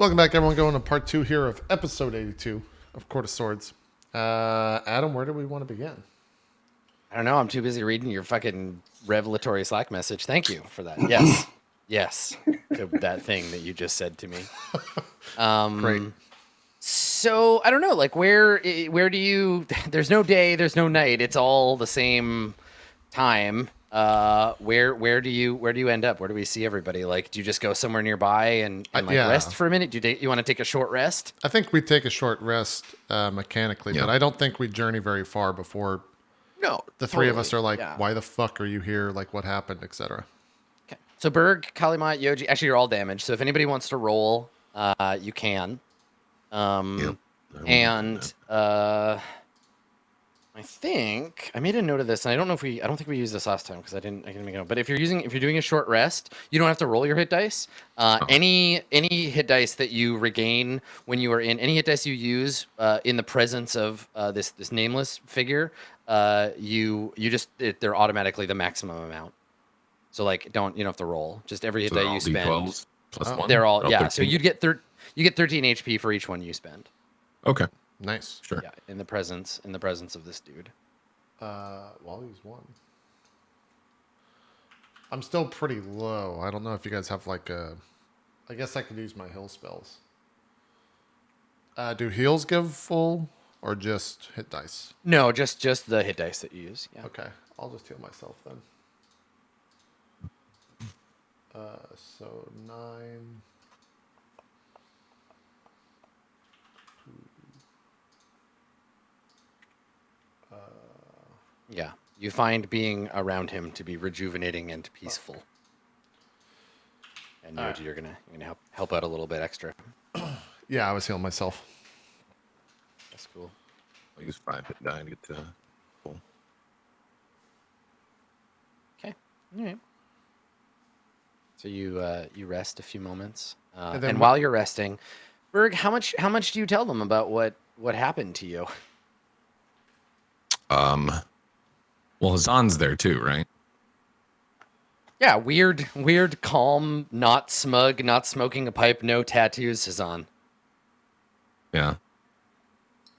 Welcome back, everyone. Going to part 2 here of episode 82 of Court of Swords. Adam, where do we want to begin? I don't know. I'm too busy reading your fucking revelatory Slack message. Thank you for that. Yes. Yes. To that thing that you just said to me. Great. So I don't know, like where do you, there's no day, there's no night. It's all the same time. Where do you end up? Where do we see everybody? Like, do you just go somewhere nearby and rest for a minute? Do you want to take a short rest? I think we take a short rest mechanically, but I don't think we journey very far before the three of us are like, why the fuck are you here? Like, what happened, etc. Okay. So Berg, Kalimat, Yoji, actually you're all damaged. So if anybody wants to roll, you can. I think I made a note of this, and I don't think we used this last time because I didn't make a note. But if you're doing a short rest, you don't have to roll your hit dice. Any hit dice that you regain when you are in any hit dice you use in the presence of this nameless figure, they're automatically the maximum amount. So like, you don't have to roll. Just every hit die you spend. D12s plus 1? They're all 13. So you get 13 HP for each one you spend. Okay. Nice. Sure. Yeah, in the presence of this dude. Wally's one. I'm still pretty low. I don't know if you guys have like a. I guess I could use my heal spells. Do heals give full or just hit dice? No, just the hit dice that you use. Yeah. Okay, I'll just heal myself then. So 9. Yeah, you find being around him to be rejuvenating and peaceful. And Yoji, you're gonna help out a little bit extra. Yeah, I was healing myself. That's cool. I'll use 5 hit die to get to full. Okay. All right. So you rest a few moments, and while you're resting, Berg, how much do you tell them about what happened to you? Well, Hasan's there too, right? Yeah, weird, calm, not smug, not smoking a pipe, no tattoos, Hasan. Yeah.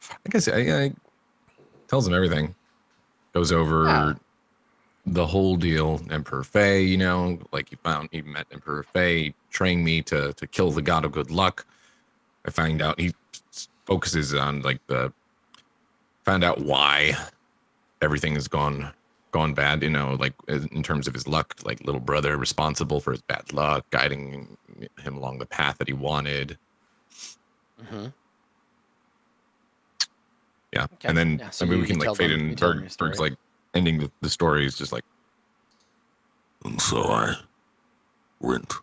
I guess I tells him everything. Goes over the whole deal. Emperor Faye, like he met Emperor Faye, trained me to kill the god of good luck. I find out he focuses on found out why everything has gone bad, like in terms of his luck, like little brother responsible for his bad luck, guiding him along the path that he wanted. Mm-hmm. Yeah. Okay. And then so we can fade in. Berg's like ending the story is just like, and so I went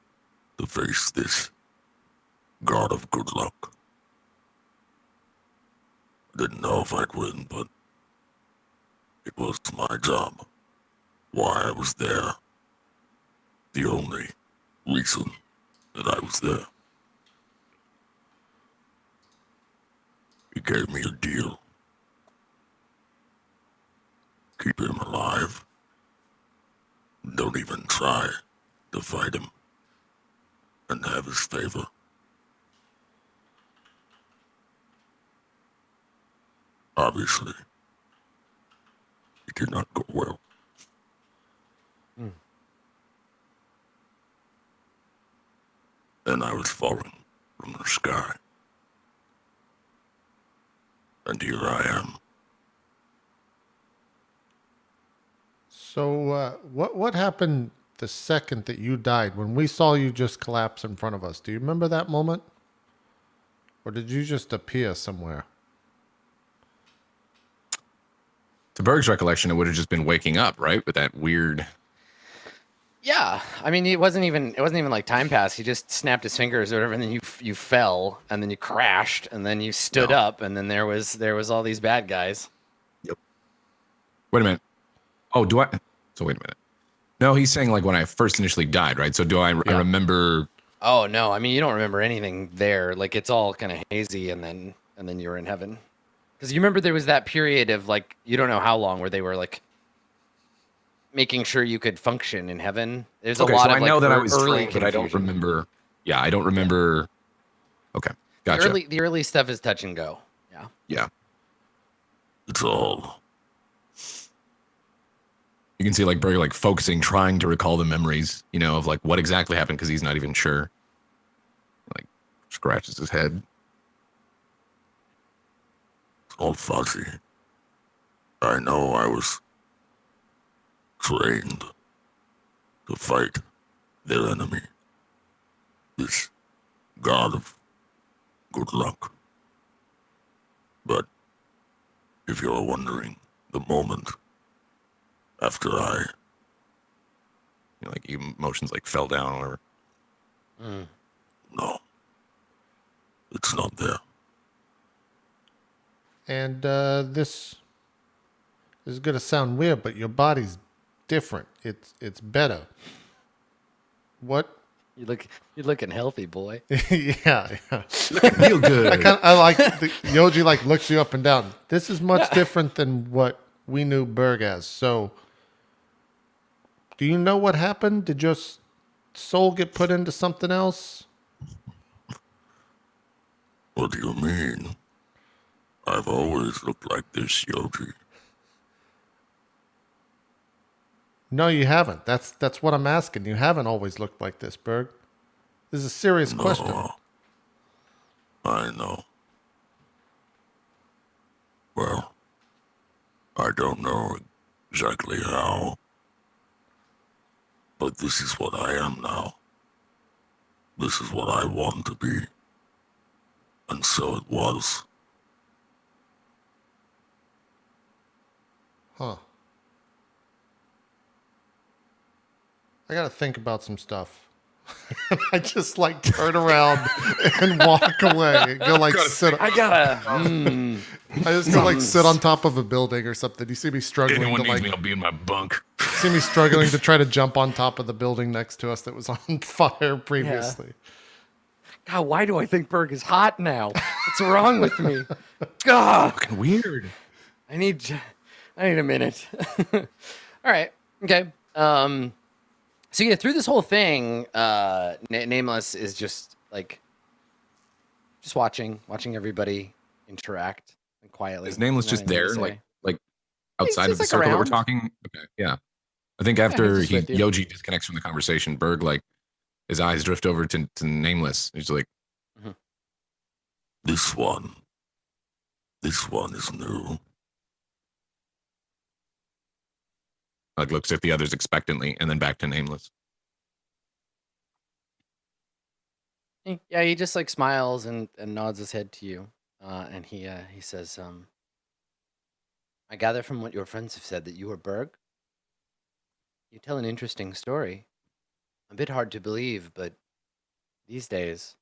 to face this god of good luck. Didn't know if I'd win, but it was my job. Why I was there. The only reason that I was there. He gave me a deal. Keep him alive. Don't even try to fight him. And have his favor. Obviously, it did not go well. And I was falling from the sky. And here I am. So, what happened the second that you died when we saw you just collapse in front of us? Do you remember that moment? Or did you just appear somewhere? To Berg's recollection, it would have just been waking up, right? With that weird. Yeah, I mean, it wasn't even like time passed. He just snapped his fingers or whatever, and then you fell, and then you crashed, and then you stood up, and then there was all these bad guys. Yep. Wait a minute. Oh, do I? So wait a minute. No, he's saying like when I first initially died, right? So do I remember? Oh no, I mean you don't remember anything there. Like it's all kind of hazy, and then you were in heaven. Because you remember there was that period of like you don't know how long where they were like making sure you could function in heaven. There's a lot of I know that I was early trained, but I don't remember. Yeah, I don't remember Okay, gotcha. The early stuff is touch and go. Yeah. Yeah. It's all. You can see like Berg like focusing, trying to recall the memories, of like what exactly happened because he's not even sure. Like scratches his head. It's all fuzzy. I know I was trained to fight their enemy. This god of good luck. But if you're wondering, the moment after Like emotions like fell down or whatever. no, it's not there. And this is going to sound weird, but your body's different. It's better. What? You're looking healthy, boy. yeah. Feel good. I like Yoji like looks you up and down. This is much different than what we knew Berg as. So, do you know what happened? Did your soul get put into something else? What do you mean? I've always looked like this, Yogi. No, you haven't. That's what I'm asking. You haven't always looked like this, Berg. This is a serious question. No, I know. Well, I don't know exactly how, but this is what I am now. This is what I want to be. And so it was. Huh. I got to think about some stuff. I just like turn around and walk away and go like sit. I gotta. I just go like sit on top of a building or something. You see me struggling Anyone to needs like me, I'll be in my bunk. see me struggling to try to jump on top of the building next to us that was on fire previously. God, why do I think Berg is hot now? What's wrong with me? God, Fucking weird. I need a minute. All right. Okay. So yeah, through this whole thing, Nameless is just like, just watching everybody interact quietly. Is Nameless just Nothing to there, say. like outside of the just, like, circle that we're around. talking? Okay, yeah. I think after he's just with you. Yoji disconnects from the conversation, Berg like his eyes drift over to Nameless. He's like, This one is new. looks at the others expectantly, and then back to Nameless. Yeah, he just like smiles and nods his head to you, and he says, "I gather from what your friends have said that you are Berg. You tell an interesting story. A bit hard to believe, but these days,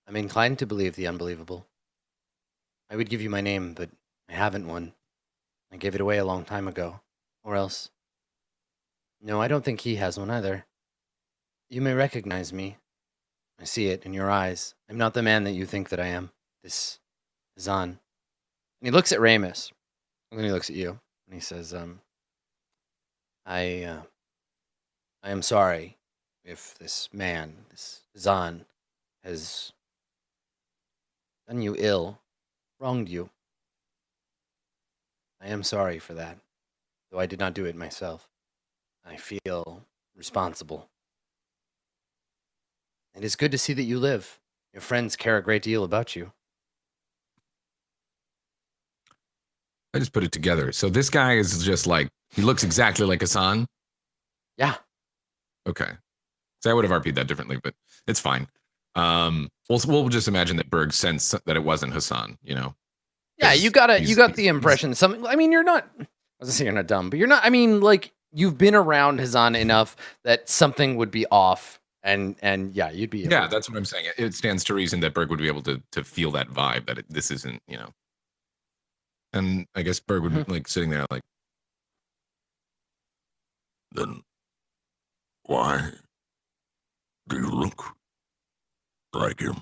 I'm inclined to believe the unbelievable. I would give you my name, but I haven't one. I gave it away a long time ago, or else. No, I don't think he has one either. You may recognize me. I see it in your eyes. I'm not the man that you think that I am. This Hasan." And he looks at Ramus, and then he looks at you, and he says, I am sorry if this man, this Hasan, has done you ill, wronged you. I am sorry for that, though I did not do it myself. I feel responsible. It is good to see that you live. Your friends care a great deal about you. I just put it together. So this guy is just like, he looks exactly like Hasan. Yeah. Okay. So I would have RP'd that differently, but it's fine. We'll just imagine that Berg sensed that it wasn't Hasan, Yeah, you got the impression. I mean, you're not. I was gonna say you're not dumb, but you're not. I mean, like you've been around Hasan enough that something would be off, and yeah, you'd be. Yeah, that's what I'm saying. It stands to reason that Berg would be able to feel that vibe that this isn't, And I guess Berg would be like sitting there like, Then why do you look like him?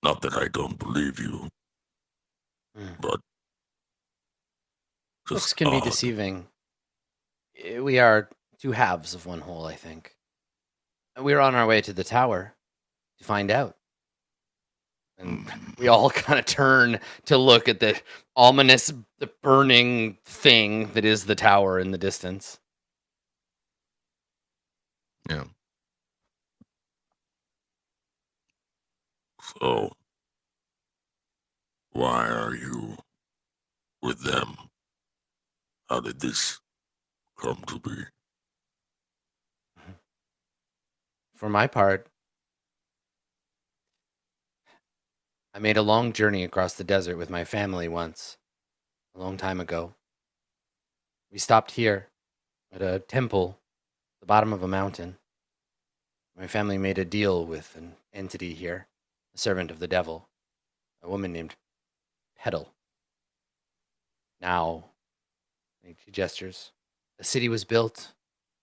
Not that I don't believe you, but Looks just can be odd. deceiving. We are two halves of one whole, I think. We were on our way to the tower. to find out. And we all kind of turn to look at the ominous, the burning thing that is the tower in the distance. Yeah. So, why are you with them? How did this come to be? For my part, I made a long journey across the desert with my family once, a long time ago. We stopped here at a temple, at the bottom of a mountain. My family made a deal with an entity here, a servant of the devil, a woman named Petal. Now, she gestures, a city was built,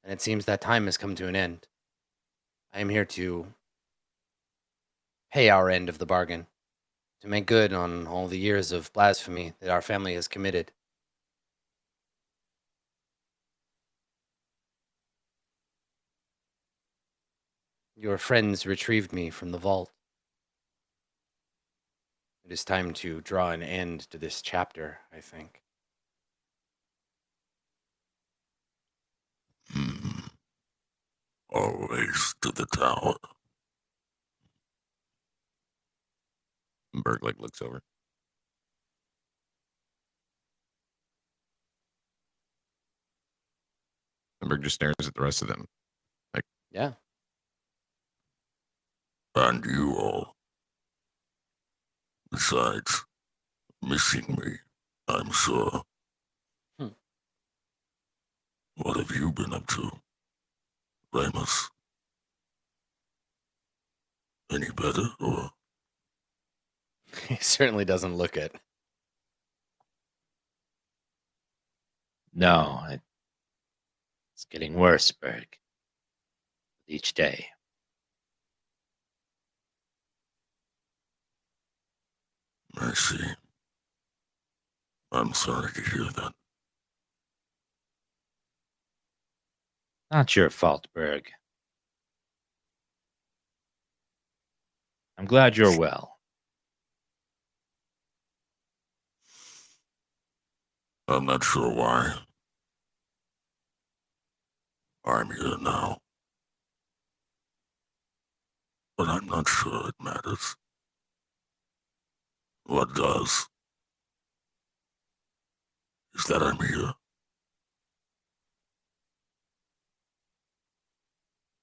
and it seems that time has come to an end. I am here to pay our end of the bargain, to make good on all the years of blasphemy that our family has committed. Your friends retrieved me from the vault. It is time to draw an end to this chapter, I think. Always to the tower. Berg like looks over. And Berg just stares at the rest of them. Yeah. And you all. Besides missing me, I'm sure. Hmm. What have you been up to, Ramus? Any better, or? He certainly doesn't look it. No, it's getting worse, Berg. Each day. I see. I'm sorry to hear that. Not your fault, Berg. I'm glad you're well. I'm not sure why. I'm here now. But I'm not sure it matters. What does is that I'm here.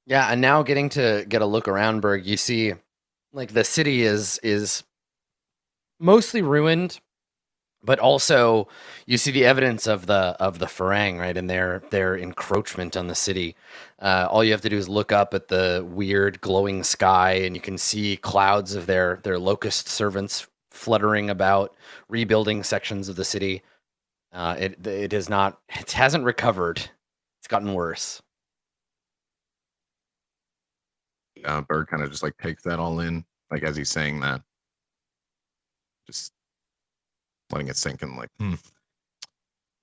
Yeah, and now getting to get a look around Berg, you see like the city is mostly ruined, but also you see the evidence of the Farang, right, and their encroachment on the city. All you have to do is look up at the weird glowing sky, and you can see clouds of their locust servants fluttering about, rebuilding sections of the city. It hasn't recovered. It's gotten worse. Berg kind of just like takes that all in, like as he's saying that, just letting it sink in, like,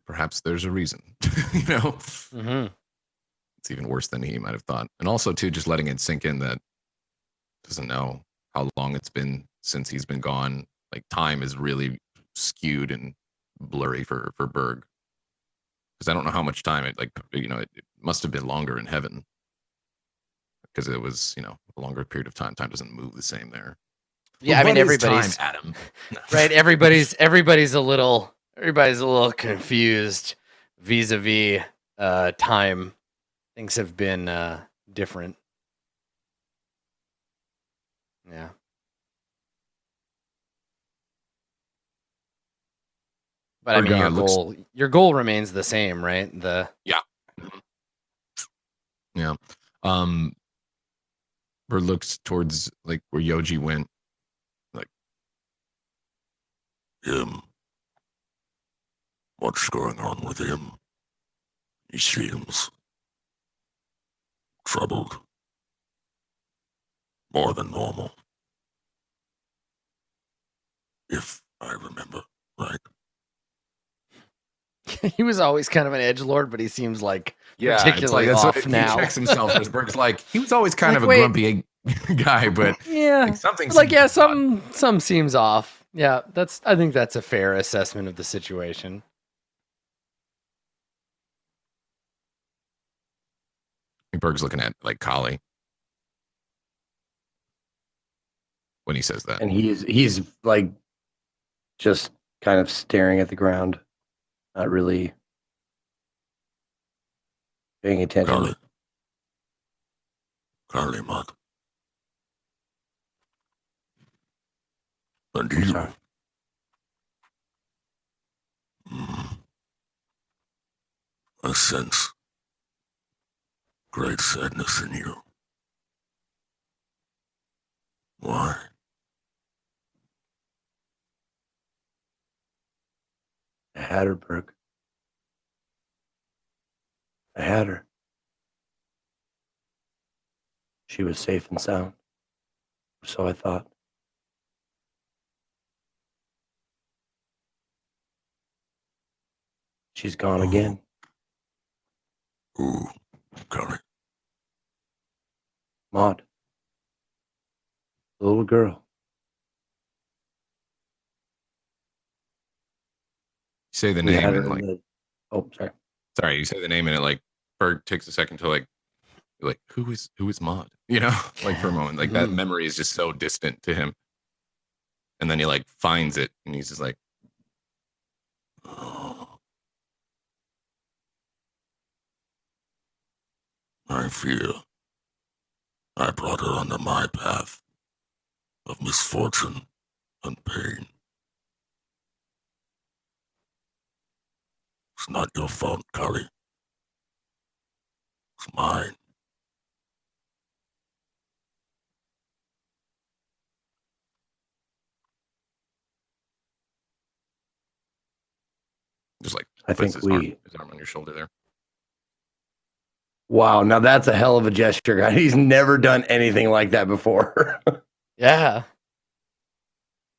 perhaps there's a reason, you know. Mm-hmm. It's even worse than he might have thought, and also too, just letting it sink in that doesn't know how long it's been since he's been gone. Like time is really skewed and blurry for Berg, because I don't know how much time it it must have been longer in heaven, because it was a longer period of time. Time doesn't move the same there. Yeah, Well, I mean what is everybody's time, Adam. right. Everybody's a little confused vis-a-vis time. Things have been different. Yeah. But I mean, your goal remains the same, right? Yeah. Bird looks towards like where Yoji went. Like, Him. What's going on with him? He seems troubled. More than normal. If I remember right. He was always kind of an edgelord, but he seems like yeah, particularly off he now. checks himself. As Berg's like, he was always kind Like, of a wait. grumpy guy, but Yeah. like something. Like, seems yeah, odd. some seems off. Yeah, I think that's a fair assessment of the situation. Berg's looking at like Collie when he says that. And he's like just kind of staring at the ground, not really paying attention. Carly. Carly, Matt. And I'm you. sorry. I sense great sadness in you. Why? I had her, Berg. I had her. She was safe and sound. So I thought. She's gone again. Ooh, Carly. Maud. The little girl. You say the We name had her and in like, the... Oh, sorry. sorry, you say the name and it like Berg takes a second to like who is Maud? You know, like for a moment, like that memory is just so distant to him. And then he like finds it and he's just like, Oh. I fear I brought her onto my path of misfortune and pain. It's not your fault, Carly. It's mine. just like I puts think his arm on your shoulder there. Wow, now that's a hell of a gesture, guy. He's never done anything like that before. Yeah.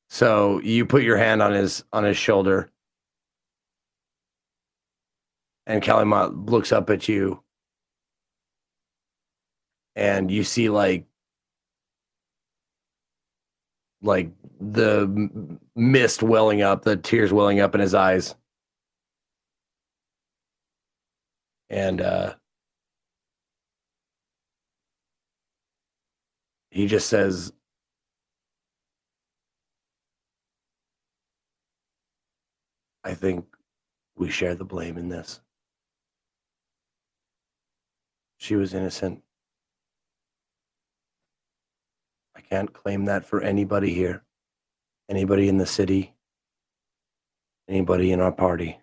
So you put your hand on his shoulder, and Calimont looks up at you, and you see like the mist welling up, the tears welling up in his eyes, and he just says, I think we share the blame in this. She was innocent. I can't claim that for anybody here, anybody in the city, anybody in our party.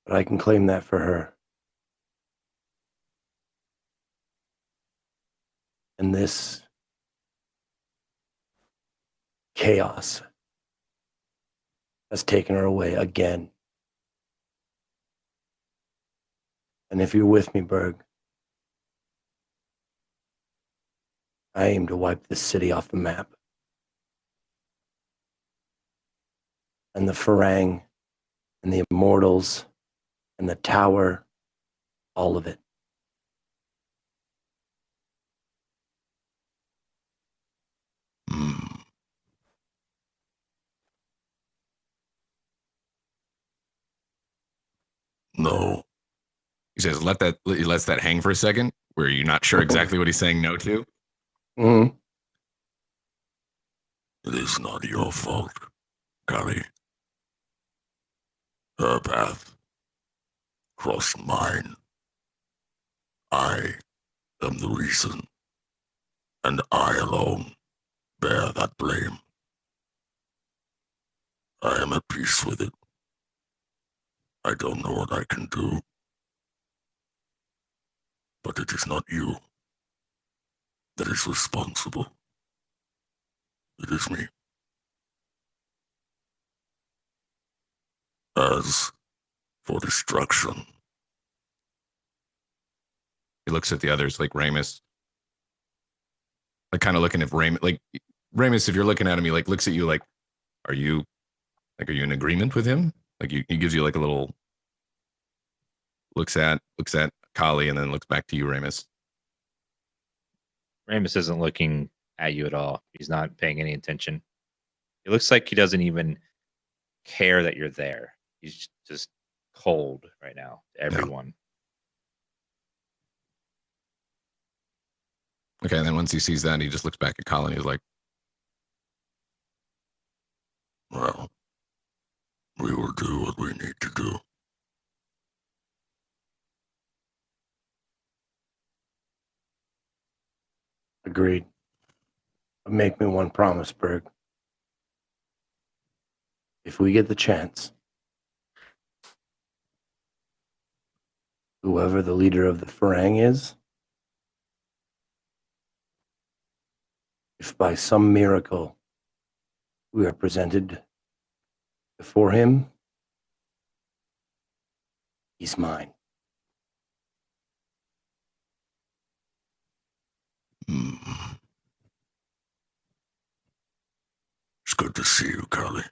But I can claim that for her. And this chaos has taken her away again. And if you're with me, Berg, I aim to wipe this city off the map. And the Farang, and the immortals, and the tower, all of it. No. He says, he lets that hang for a second where you're not sure exactly what he's saying no to. Mm-hmm. It is not your fault, Carly. Her path crossed mine. I am the reason, and I alone bear that blame. I am at peace with it. I don't know what I can do, but it is not you that is responsible. It is me. As for destruction, He looks at the others like Ramus. Like kind of looking at Ramus, like Ramus, if you're looking at him, he like looks at you like, are you in agreement with him? Like he gives you like a little looks at Kali and then looks back to you, Ramus. Ramus isn't looking at you at all. He's not paying any attention. It looks like he doesn't even care that you're there. He's just cold right now to everyone. Okay, and then once he sees that, he just looks back at Colin. He's like, Well, we will do what we need to do. Agreed. But make me one promise, Berg. If we get the chance, whoever the leader of the Farang is, if by some miracle we are presented before him, he's mine. It's good to see you, Callie.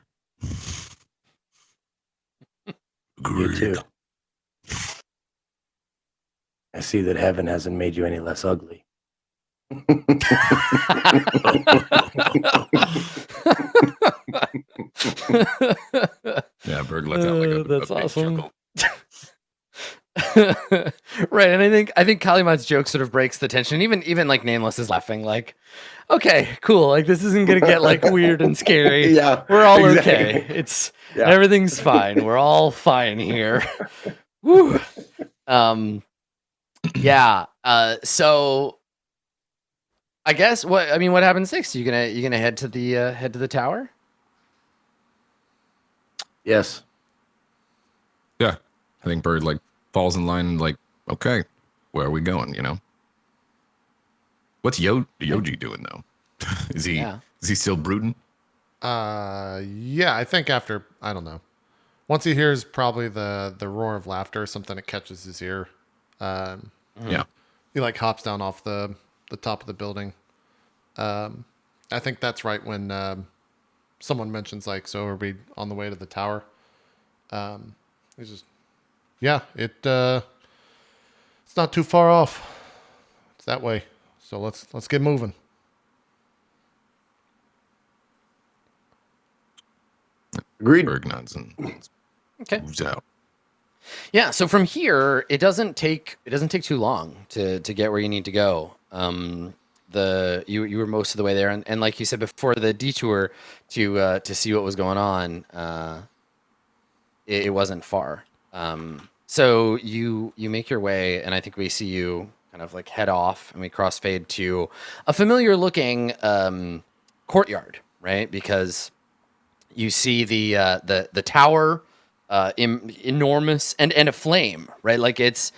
You Agreed. too. I see that heaven hasn't made you any less ugly. yeah, Berg lets out like a That's big awesome. chuckle. Right, and I think Kalimat's joke sort of breaks the tension. Even like Nameless is laughing, like, okay, cool. Like this isn't gonna get like weird and scary. Yeah, We're all exactly. okay. It's Yeah. everything's fine. We're all fine here. Woo. Yeah. So I guess what happens next? You gonna head to the tower? Yes. Yeah, I think Bird like falls in line and like, okay, where are we going? You know, what's Yoji doing though? Is he still brooding? Yeah, I think after, I don't know. Once he hears probably the roar of laughter, something that catches his ear. Yeah. He like hops down off the top of the building. I think that's right when someone mentions like, so are we on the way to the tower? He's just, yeah, it's not too far off. It's that way. So let's get moving. Agreed. Berg nods and Okay. moves out. Yeah, so from here, it doesn't take too long to get where you need to go. You were most of the way there, and like you said before, the detour to see what was going on, it wasn't far. So you make your way, and I think we see you kind of like head off, and we crossfade to a familiar looking courtyard, right? Because you see the tower. Enormous and aflame, right? Like it's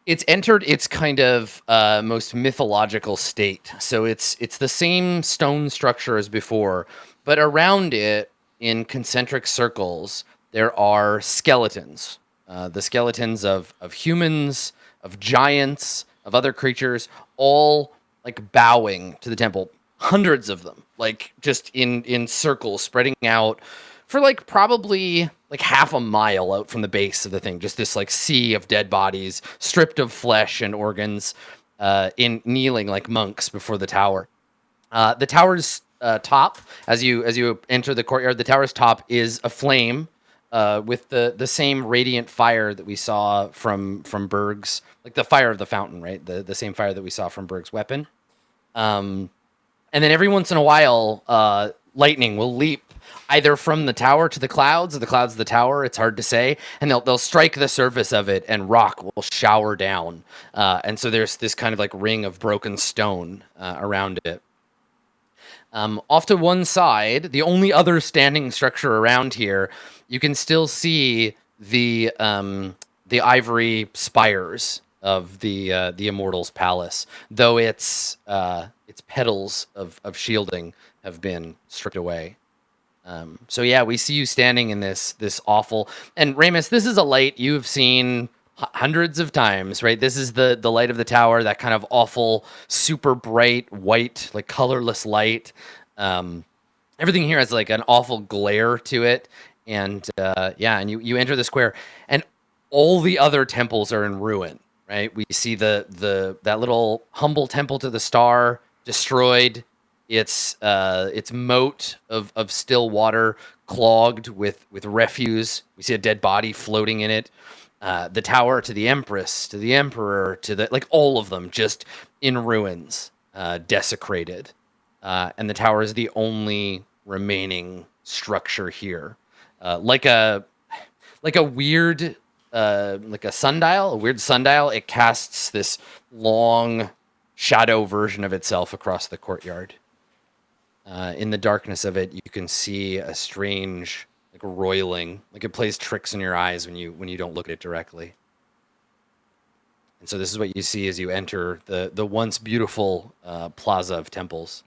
entered its kind of most mythological state. So it's the same stone structure as before, but around it in concentric circles there are skeletons. The skeletons of humans, of giants, of other creatures, all like bowing to the temple. Hundreds of them, like just in circles, spreading out for like probably like half a mile out from the base of the thing. Just this like sea of dead bodies, stripped of flesh and organs, in kneeling like monks before the tower. The tower's top, as you enter the courtyard, the tower's top is aflame, with the same radiant fire that we saw from Berg's, like the fire of the fountain, right? The same fire that we saw from Berg's weapon. And then every once in a while, lightning will leap either from the tower to the clouds, or the clouds to the tower. It's hard to say, and they'll strike the surface of it, and rock will shower down. And so there's this kind of like ring of broken stone around it. Off to one side, the only other standing structure around here, you can still see the ivory spires of the Immortals Palace, though its petals of shielding have been stripped away. So yeah, we see you standing in this awful, and Ramus, this is a light you've seen hundreds of times, right? This is the light of the tower, that kind of awful, super bright, white, like colorless light. Everything here has like an awful glare to it. And and you enter the square, and all the other temples are in ruin. right? We see that little humble temple to the star destroyed. Its moat of still water clogged with refuse. We see a dead body floating in it. The tower to the Empress, to the Emperor, to the all of them just in ruins, desecrated. And the tower is the only remaining structure here, like a weird like a sundial, a weird sundial. It casts this long shadow version of itself across the courtyard. In the darkness of it, you can see a strange roiling, like it plays tricks in your eyes when you don't look at it directly. And so this is what you see as you enter the once beautiful plaza of temples.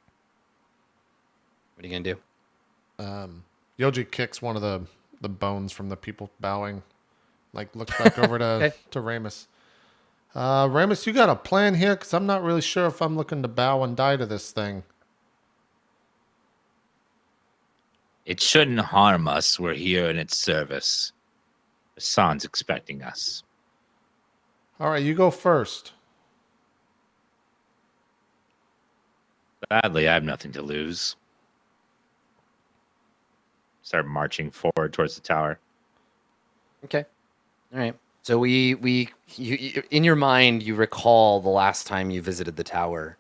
What are you gonna do? Yoji kicks one of the bones from the people bowing. Looks back over to Okay. to Ramus. Ramus, you got a plan here? Because I'm not really sure if I'm looking to bow and die to this thing. It shouldn't harm us. We're here in its service. Hasan's expecting us. All right, you go first. Sadly, I have nothing to lose. Start marching forward towards the tower. Okay. All right. So you in your mind you recall the last time you visited the tower,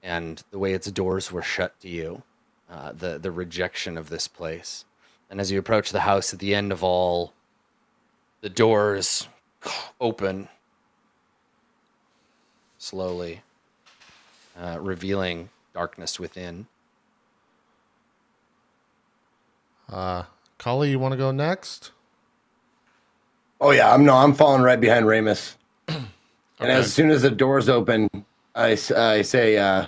and the way its doors were shut to you, the rejection of this place, and as you approach the house at the end of all, the doors open slowly, revealing darkness within. Kali, you want to go next? Oh yeah, I'm falling right behind Ramus. And Okay. as soon as the doors open, I say,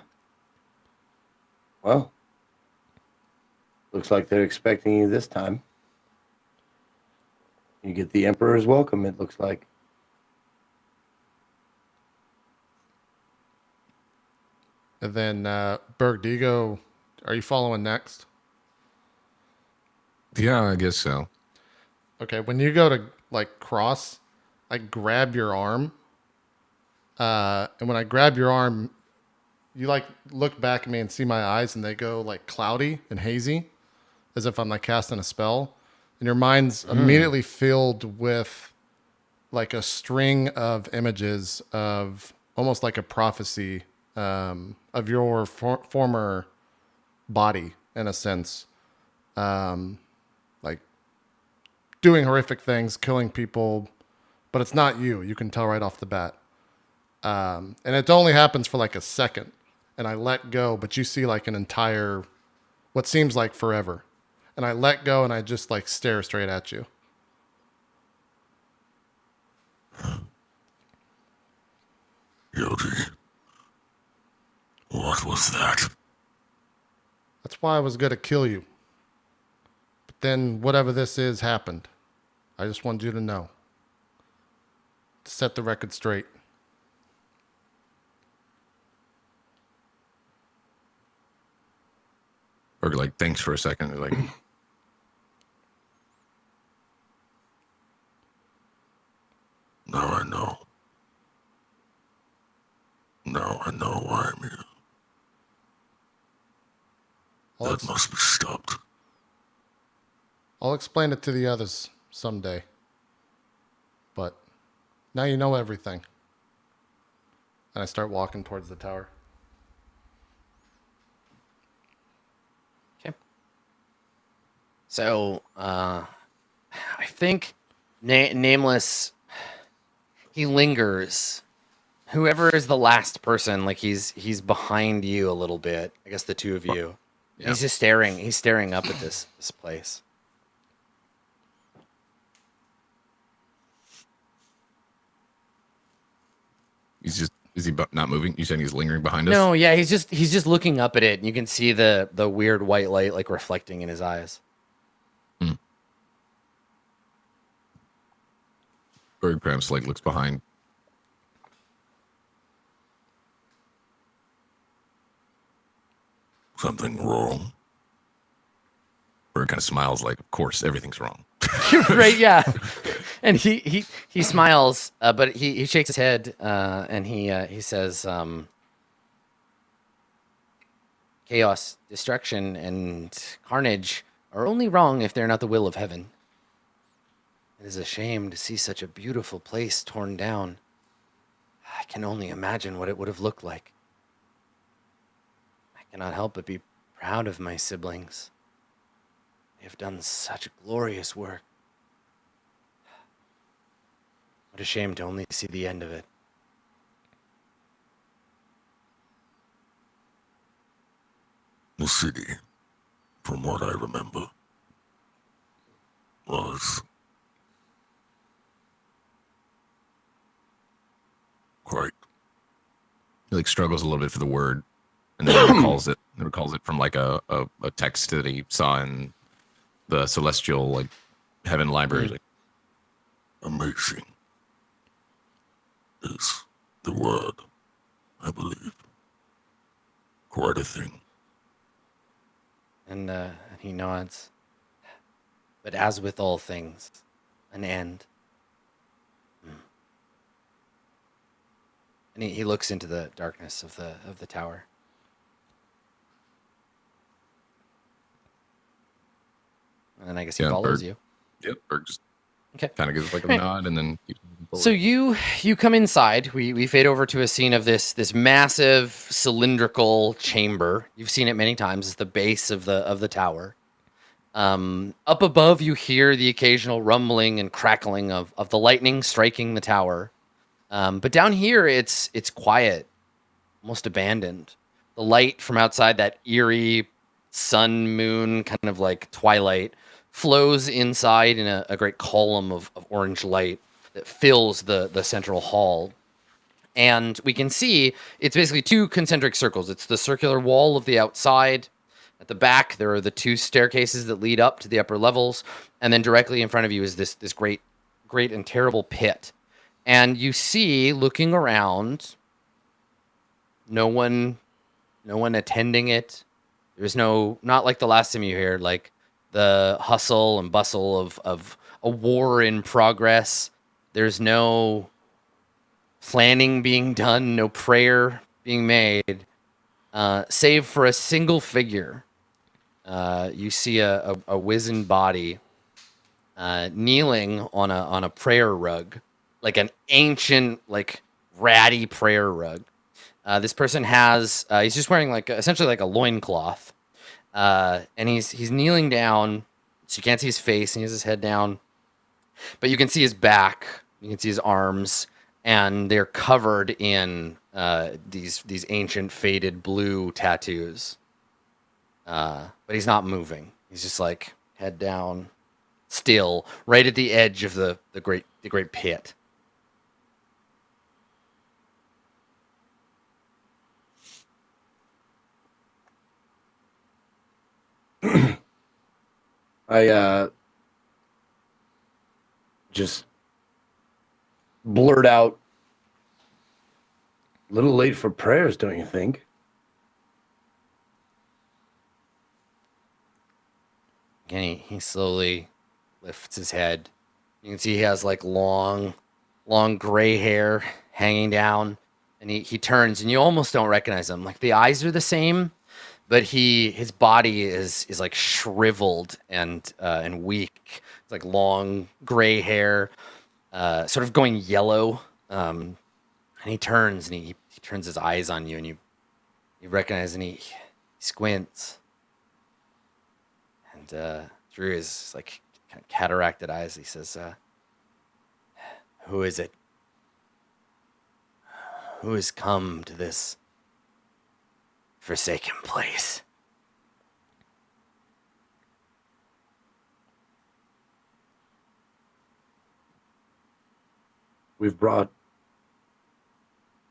well, looks like they're expecting you this time. You get the Emperor's welcome, it looks like. And then Berg, do you go? Are you following next? Yeah, I guess so. Okay, when you go to cross, I grab your arm. And when I grab your arm, you look back at me and see my eyes, and they go cloudy and hazy, as if I'm casting a spell. And your mind's immediately filled with a string of images of almost like a prophecy of your former body, in a sense. Like doing horrific things, killing people, but it's not you. You can tell right off the bat. And it only happens for a second. And I let go, but you see an entire, what seems like forever. And I let go and I just stare straight at you. Yogi, what was that? That's why I was going to kill you. But then whatever this is happened. I just wanted you to know. To set the record straight. Or thanks for a second. Now I know. Now I know why I'm here. That must be stopped. I'll explain it to the others someday. But now you know everything. And I start walking towards the tower. Okay. So, I think Nameless, he lingers. Whoever is the last person, he's behind you a little bit. I guess the two of you. Yeah. He's just staring. He's staring up at this place. Is he not moving? You saying he's lingering behind us? No, yeah, he's just looking up at it, and you can see the weird white light reflecting in his eyes. Berg perhaps looks behind. Something wrong? Berg kind of smiles of course, everything's wrong. Right, yeah. And he smiles, but he shakes his head, and he says, chaos, destruction, and carnage are only wrong if they're not the will of heaven. It is a shame to see such a beautiful place torn down. I can only imagine what it would have looked like. I cannot help but be proud of my siblings. They have done such glorious work. What a shame to only see the end of it. The city, from what I remember, was quite. He like struggles a little bit for the word, and then he recalls it. He recalls it from like a text that he saw in the celestial like heaven library. Like, Amazing is the word, I believe. Quite a thing. And he nods. But as with all things, an end. And he looks into the darkness of the tower. And then I guess he follows you. Yep. Or just Okay. kind of gives like a Right. nod and then keeps moving forward. So you come inside. We fade over to a scene of this massive cylindrical chamber. You've seen it many times. It's the base of the tower. Up above, you hear the occasional rumbling and crackling of the lightning striking the tower. But down here, it's quiet, almost abandoned. The light from outside, that eerie sun moon kind of like twilight, flows inside in a great column of orange light that fills the central hall. And we can see it's basically two concentric circles. It's the circular wall of the outside. At the back, there are the two staircases that lead up to the upper levels. And then directly in front of you is this great and terrible pit. And you see, looking around, no one attending it. There's not like the last time you heard, like the hustle and bustle of a war in progress. There's no planning being done, no prayer being made, save for a single figure. You see a wizened body kneeling on a prayer rug, like an ancient, like ratty prayer rug. This person he's just wearing like essentially like a loincloth. And he's kneeling down, so you can't see his face, and he has his head down. But you can see his back, you can see his arms, and they're covered in these ancient faded blue tattoos. But he's not moving. He's just like head down, still, right at the edge of the great pit. I just blurt out, a little late for prayers, don't you think? And he slowly lifts his head. You can see he has like long gray hair hanging down, and he turns, and you almost don't recognize him. Like the eyes are the same, but his body is like shriveled and weak. It's like long gray hair, sort of going yellow. And he turns and he turns his eyes on you, and you recognize, and he squints. And through his like kind of cataracted eyes, he says, "Who is it? Who has come to this forsaken place?" We've brought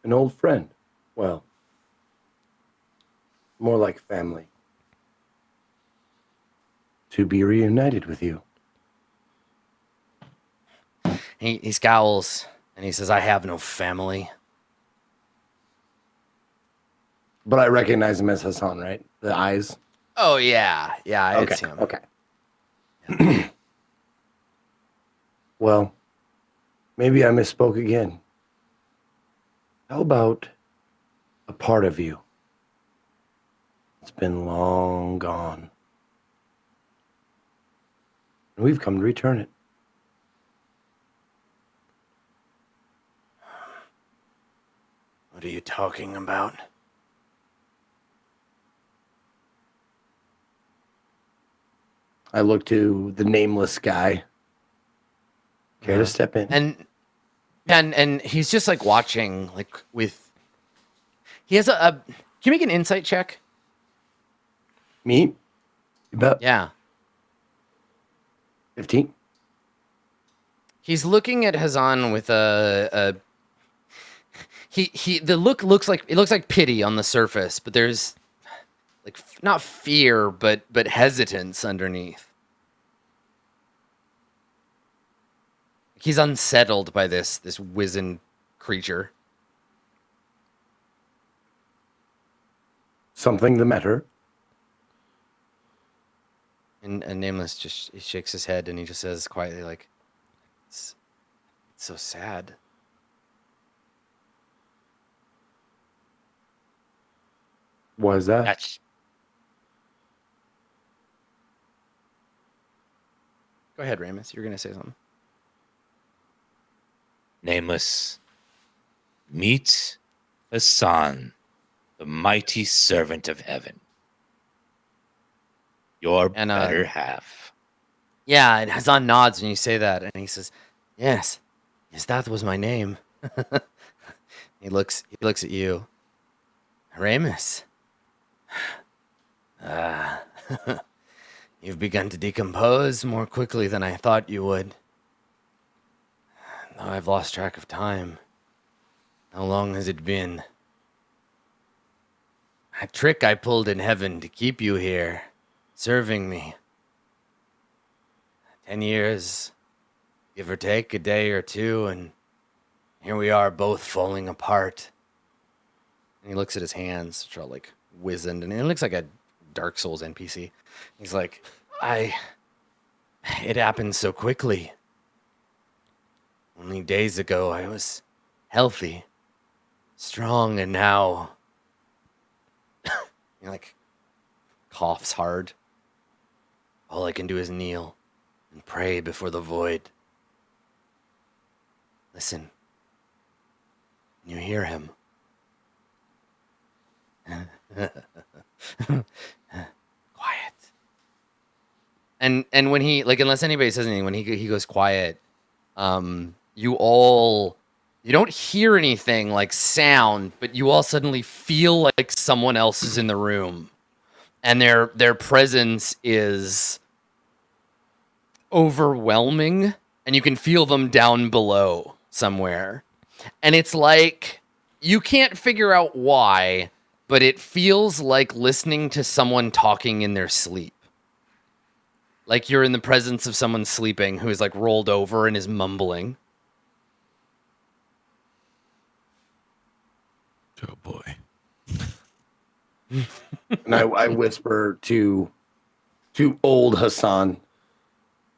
an old friend. Well, more like family. To be reunited with you. He scowls and he says, "I have no family." But I recognize him as Hasan, right? The eyes. Oh yeah, Okay. it's him. Okay. Well, maybe I misspoke again. How about a part of you? It's been long gone. And we've come to return it. What are you talking about? I look to the nameless guy. Care to step in? And he's just like watching, like with. He has a. Can you make an insight check? Me? You bet. Yeah. 15? He's looking at Hasan with a the look looks like pity on the surface, but there's like not fear but hesitance underneath. He's unsettled by this wizened creature. Something the matter? And Nameless just he shakes his head and he just says quietly, like, it's so sad. Why is that? That's Go ahead, Ramus. You're gonna say something. Nameless. Meet Hasan, the mighty servant of heaven. Your And, better half. Yeah, and Hasan nods when you say that, and he says, yes, that was my name. He looks at you. Ramus. You've begun to decompose more quickly than I thought you would. Though I've lost track of time. How long has it been? A trick I pulled in heaven to keep you here, serving me. 10 years, give or take a day or two, and here we are both falling apart. And he looks at his hands, which are all like wizened, and it looks like a Dark Souls NPC. He's like, it happened so quickly. Only days ago I was healthy, strong, and now he like coughs hard. All I can do is kneel and pray before the void. Listen. You hear him. Quiet. And when he, like, unless anybody says anything, when he goes quiet, you don't hear anything like sound, but you all suddenly feel like someone else is in the room, and their presence is overwhelming, and you can feel them down below somewhere. And it's like you can't figure out why, but it feels like listening to someone talking in their sleep. Like you're in the presence of someone sleeping who is like rolled over and is mumbling. Oh boy. And I whisper to old Hasan.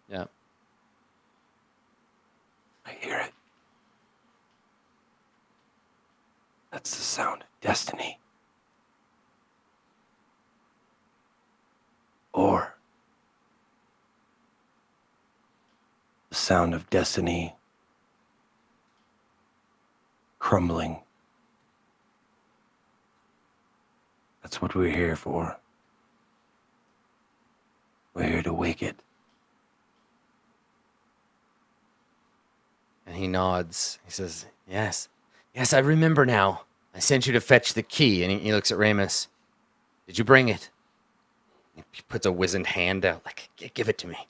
Yeah. I hear it. That's the sound of destiny. Or the sound of destiny crumbling. That's what we're here for. We're here to wake it. And he nods. He says, yes, I remember now. I sent you to fetch the key. And he looks at Ramus. Did you bring it? He puts a wizened hand out, like, give it to me.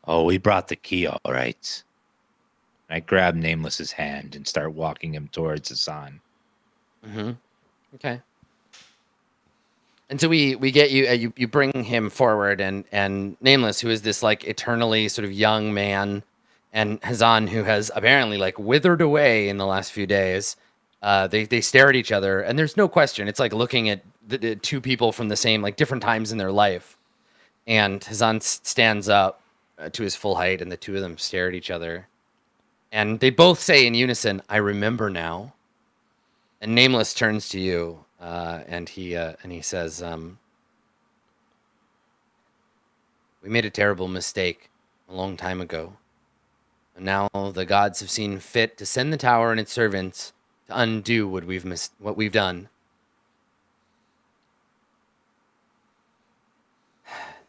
Oh, we brought the key, all right. I grab Nameless's hand and start walking him towards Hasan. Mm-hmm. Okay. And so we get you, you bring him forward, and Nameless, who is this like eternally sort of young man, and Hasan, who has apparently like withered away in the last few days, they stare at each other, and there's no question. It's like looking at the two people from the same, like different times in their life. And Hasan stands up to his full height, and the two of them stare at each other. And they both say in unison, "I remember now." And Nameless turns to you, and he says, "We made a terrible mistake a long time ago. And now the gods have seen fit to send the tower and its servants to undo what we've done.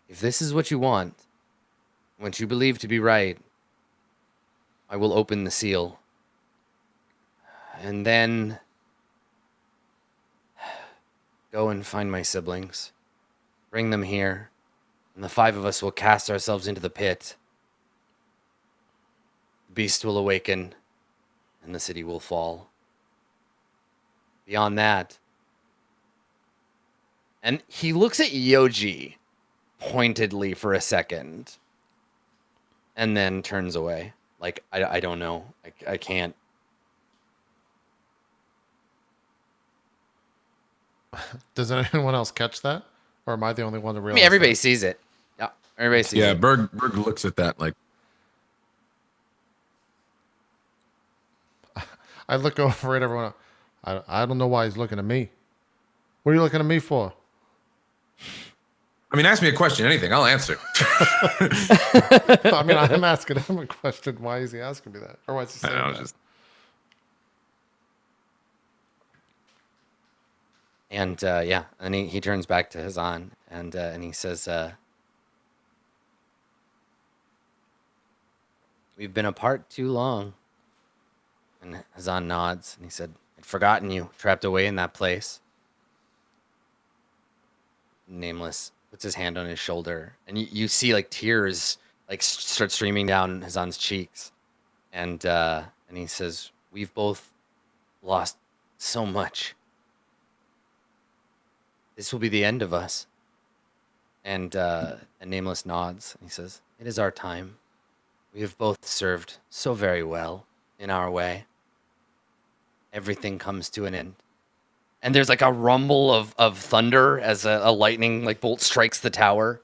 If this is what you want, what you believe to be right, I will open the seal. And then go and find my siblings. Bring them here, and the 5 of us will cast ourselves into the pit. The beast will awaken, and the city will fall. Beyond that..." And he looks at Yoji pointedly for a second, and then turns away. Like, I don't know. I can't. Does anyone else catch that? Or am I the only one to I realize mean, everybody that? sees it. Yeah, everybody sees Yeah, it. Berg looks at that like, I look over at everyone. I don't know why he's looking at me. What are you looking at me for? I mean, ask me a question, anything, I'll answer. I mean, I'm asking him a question. Why is he asking me that? Or why is he I saying know, that? just And yeah, and he turns back to Hasan, and he says, "We've been apart too long." And Hasan nods, and he said, "I'd forgotten you, trapped away in that place." Nameless puts his hand on his shoulder, and you see like tears like start streaming down Hasan's cheeks, and he says, "We've both lost so much. This will be the end of us." And Nameless nods, and he says, "It is our time. We have both served so very well in our way. Everything comes to an end." And there's like a rumble of thunder as a lightning like bolt strikes the tower.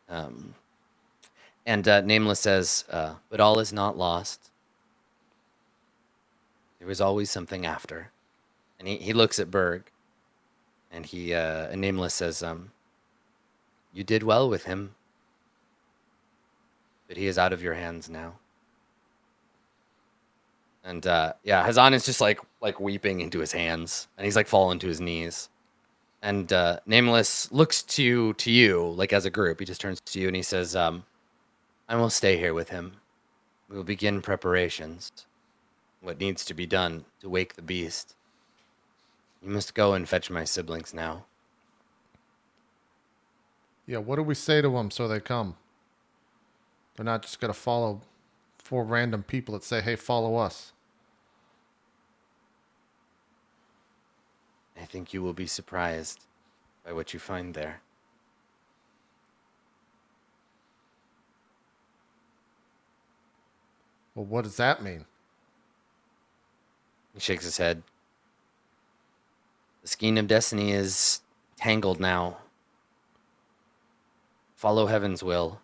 And Nameless says, "But all is not lost. There was always something after." And he looks at Berg, and and Nameless says, "You did well with him, but he is out of your hands now." And yeah, Hasan is just like weeping into his hands, and he's like falling to his knees. And Nameless looks to you like as a group. He just turns to you and he says, "I will stay here with him. We will begin preparations. What needs to be done to wake the beast. You must go and fetch my siblings now." Yeah, what do we say to them so they come? They're not just going to follow 4 random people that say, "Hey, follow us." "I think you will be surprised by what you find there." Well, what does that mean? He shakes his head. "The skein of destiny is tangled now. Follow heaven's will."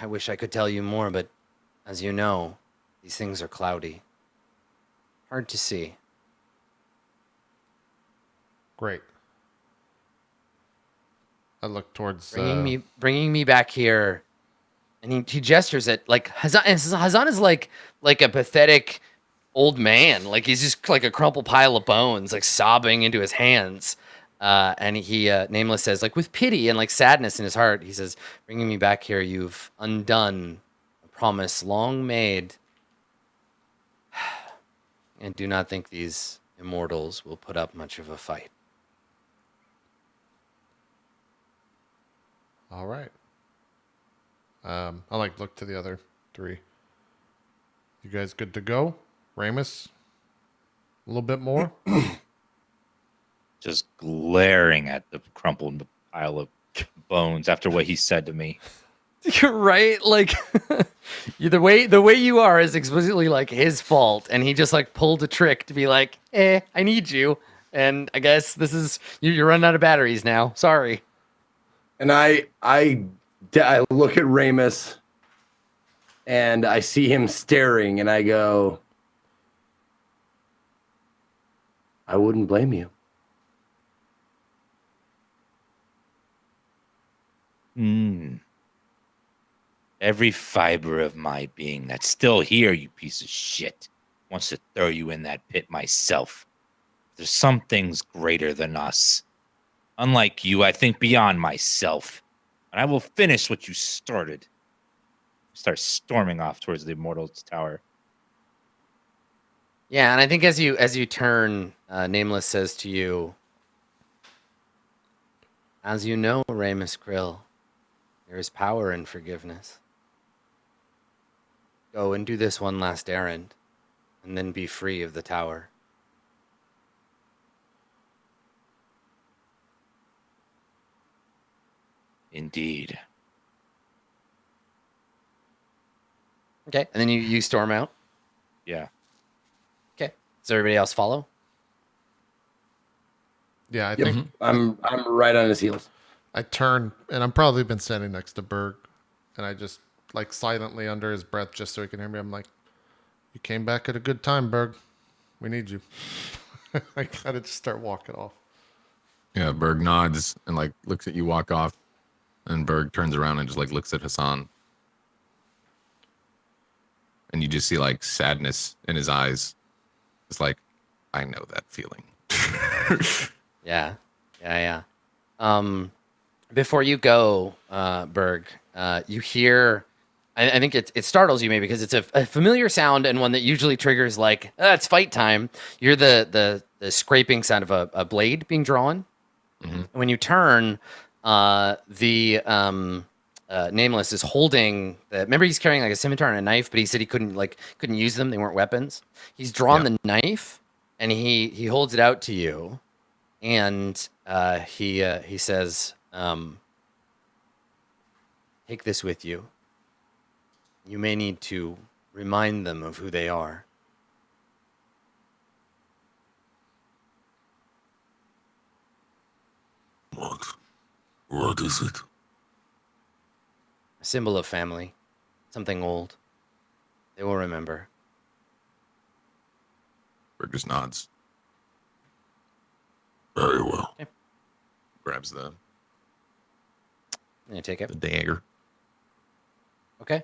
I wish I could tell you more, but as you know, these things are cloudy. Hard to see. Great. I look towards... Bringing me back here, and he gestures at like Hasan. And Hasan is like a pathetic old man. Like he's just like a crumpled pile of bones, like sobbing into his hands. And he Nameless says, like with pity and like sadness in his heart, he says, "Bringing me back here, you've undone a promise long made. And do not think these immortals will put up much of a fight." All right. I like look to the other 3. You guys good to go? Ramus? A little bit more? Just glaring at the crumpled pile of bones after what he said to me. You're right. Like the way you are is explicitly like his fault, and he just like pulled a trick to be like, "I need you," and I guess this is you're running out of batteries now. Sorry. And I look at Ramus, and I see him staring, and I go, I wouldn't blame you. Every fiber of my being that's still here, you piece of shit, wants to throw you in that pit myself. There's some things greater than us. Unlike you, I think beyond myself. And I will finish what you started. Start storming off towards the immortals tower. Yeah, and I think as you turn, Nameless says to you, as you know, Ramus Krill, there is power in forgiveness. Go and do this one last errand, and then be free of the tower. Indeed. Okay, and then you storm out. Yeah. Okay, does everybody else follow? Yeah, I Yep. think I'm right on his heels. I turn, and I'm probably been standing next to Berg, and I just like silently under his breath, just so he can hear me. I'm like, "You came back at a good time, Berg. We need you." I kind of just start walking off. Yeah, Berg nods and like looks at you walk off, and Berg turns around and just like looks at Hasan, and you just see like sadness in his eyes. It's like, I know that feeling. Yeah. Before you go, Berg, you hear. I think it startles you maybe because it's a familiar sound and one that usually triggers like it's fight time. You hear the scraping sound of a blade being drawn. Mhm. When you turn, Nameless is holding the. Remember, he's carrying like a scimitar and a knife, but he said he couldn't use them; they weren't weapons. He's drawn the knife, and he holds it out to you, and he says, "Take this with you. You may need to remind them of who they are." What is it? A symbol of family, something old. They will remember. Berg just nods, Very well. grabs the You take it. dagger. Okay.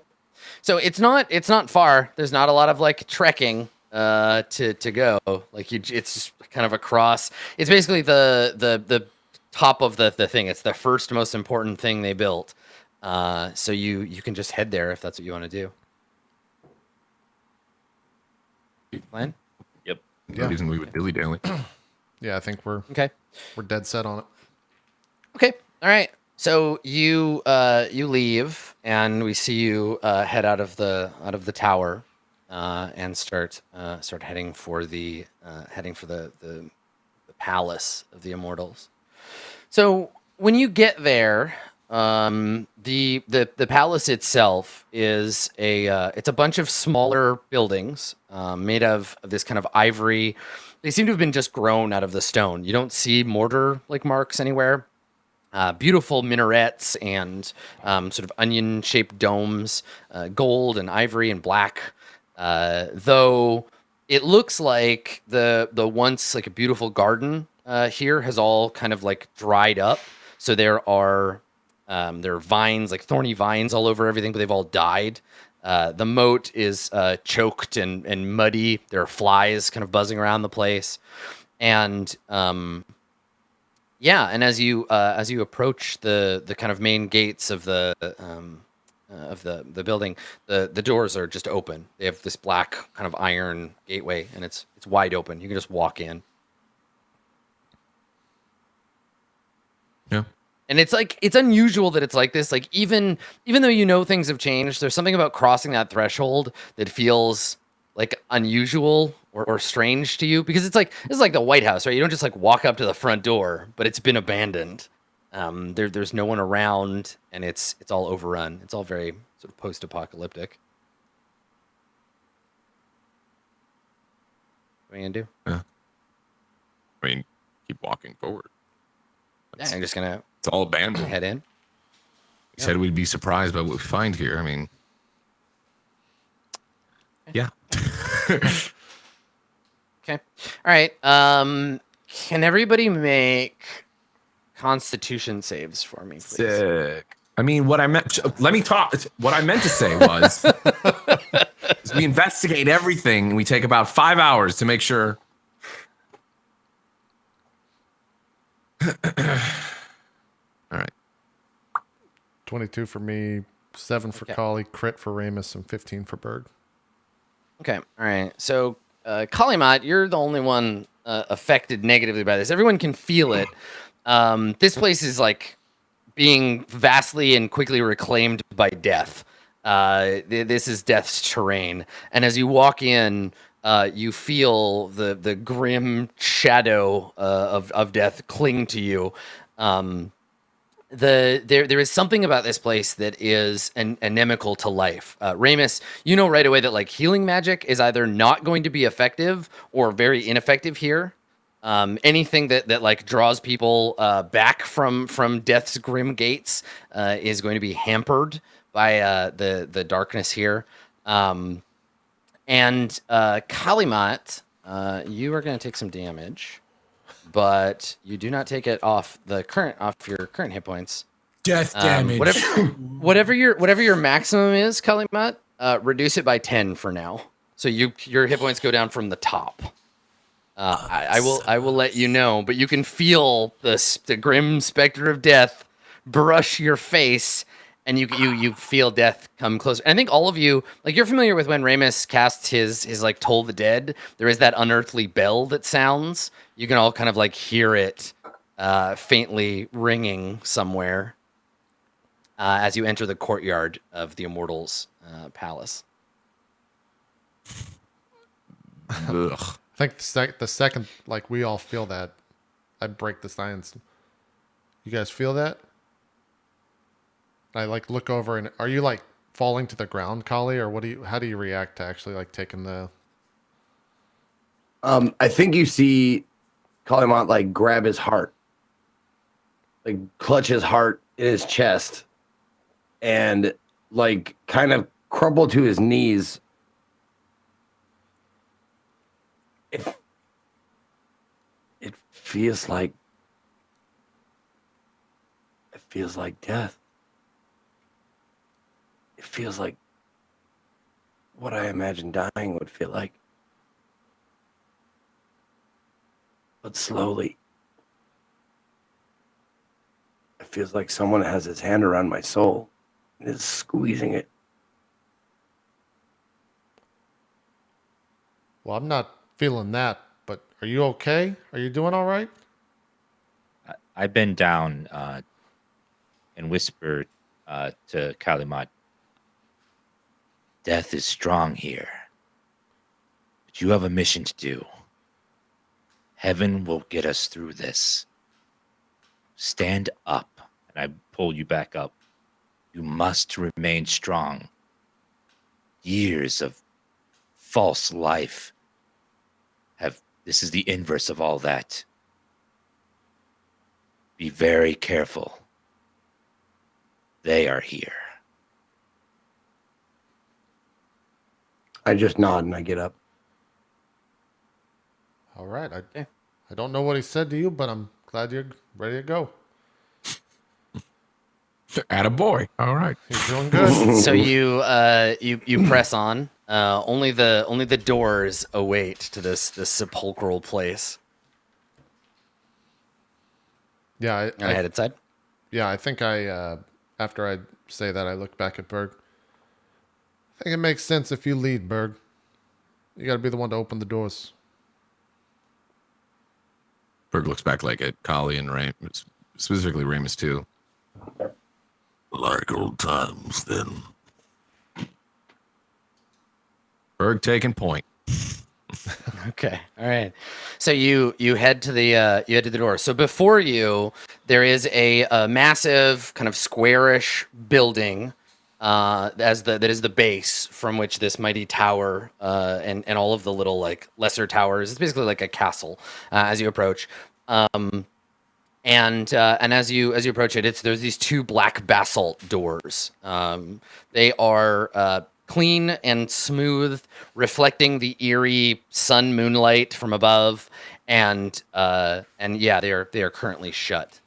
So it's not far. There's not a lot of like trekking to go. Like it's just kind of across. It's basically the top of the thing. It's the first most important thing they built. So you can just head there if that's what you want to do. Plan? Yep. No reason we would dilly dally. Yeah, I think we're Okay. dead set on it. Okay. All right. So you leave, and we see you head out of the tower, and start heading for the palace of the immortals. So when you get there, the palace itself is it's a bunch of smaller buildings made of this kind of ivory. They seem to have been just grown out of the stone. You don't see mortar like marks anywhere. Beautiful minarets and sort of onion-shaped domes, gold and ivory and black. Though it looks like the once like a beautiful garden here has all kind of like dried up. So there are vines, like thorny vines, all over everything, but they've all died. The moat is choked and muddy. There are flies kind of buzzing around the place, and yeah, and as you approach the kind of main gates of the building, the doors are just open. They have this black kind of iron gateway, and it's wide open. You can just walk in. Yeah. And it's like it's unusual that it's like this. Like even though you know things have changed, there's something about crossing that threshold that feels like unusual or strange to you, because it's like this is like the White House, right? You don't just like walk up to the front door, but it's been abandoned. There's no one around, and it's all overrun. It's all very sort of post-apocalyptic. What are you gonna do? Yeah. I mean, keep walking forward. Yeah, I'm just gonna It's all abandoned. head in. said we'd be surprised by what we find here. I mean, yeah. Okay. All right. Can everybody make Constitution saves for me, please? Sick. I mean, what I meant. Let me talk. What I meant to say was, is we investigate everything. And we take about 5 hours to make sure. All right. 22 for me, 7 for Kali, crit for Ramus, and 15 for Berg. Okay. All right. So, Kalimat, you're the only one affected negatively by this. Everyone can feel it. This place is like being vastly and quickly reclaimed by death. This is death's terrain. And as you walk in, you feel the grim shadow of death cling to you. There is something about this place that is anemical to life. Ramus, you know right away that like healing magic is either not going to be effective or very ineffective here. Anything that like draws people back from death's grim gates is going to be hampered by the darkness here. And Kalimat, you are going to take some damage, but you do not take it off your current hit points. Death damage. Whatever your maximum is, Kalimat, reduce it by 10 for now. So your hit points go down from the top. I will let you know, but you can feel the grim specter of death brush your face, and you feel death come closer. And I think all of you, like, you're familiar with when Ramus casts his like Toll the Dead. There is that unearthly bell that sounds. You can all kind of like hear it faintly ringing somewhere as you enter the courtyard of the Immortals palace. Ugh. I think the second, like, we all feel that, I break the silence. You guys feel that? I like look over and are you like falling to the ground, Kali, or how do you react to actually like taking the? I think you see Kalimont like grab his heart, like clutch his heart in his chest, and like kind of crumble to his knees. It feels like death. It feels like what I imagine dying would feel like. But slowly. It feels like someone has his hand around my soul and is squeezing it. Well, I'm not feeling that, but are you okay? Are you doing all right? I bend down and whisper to Kalimat, death is strong here, but you have a mission to do. Heaven will get us through this. Stand up, and I pull you back up. You must remain strong. Years of false life this is the inverse of all that. Be very careful. They are here. I just nod and I get up. All right. I don't know what he said to you, but I'm glad you're ready to go. Attaboy. All right. He's doing good. So you press on. Only the doors await to this sepulchral place. Yeah. I head inside. Yeah, I think after I say that, I look back at Berg. I think it makes sense if you lead, Berg. You got to be the one to open the doors. Berg looks back like at Kali and Ramus, specifically Ramus too. Like old times, then. Berg taking point. Okay. All right. So you head to the door. So before you, there is a massive kind of squarish building that is the base from which this mighty tower and all of the little like lesser towers. It's basically like a castle as you approach. And as you approach it, there's these two black basalt doors. They are clean and smooth, reflecting the eerie sun moonlight from above, and yeah, they are currently shut.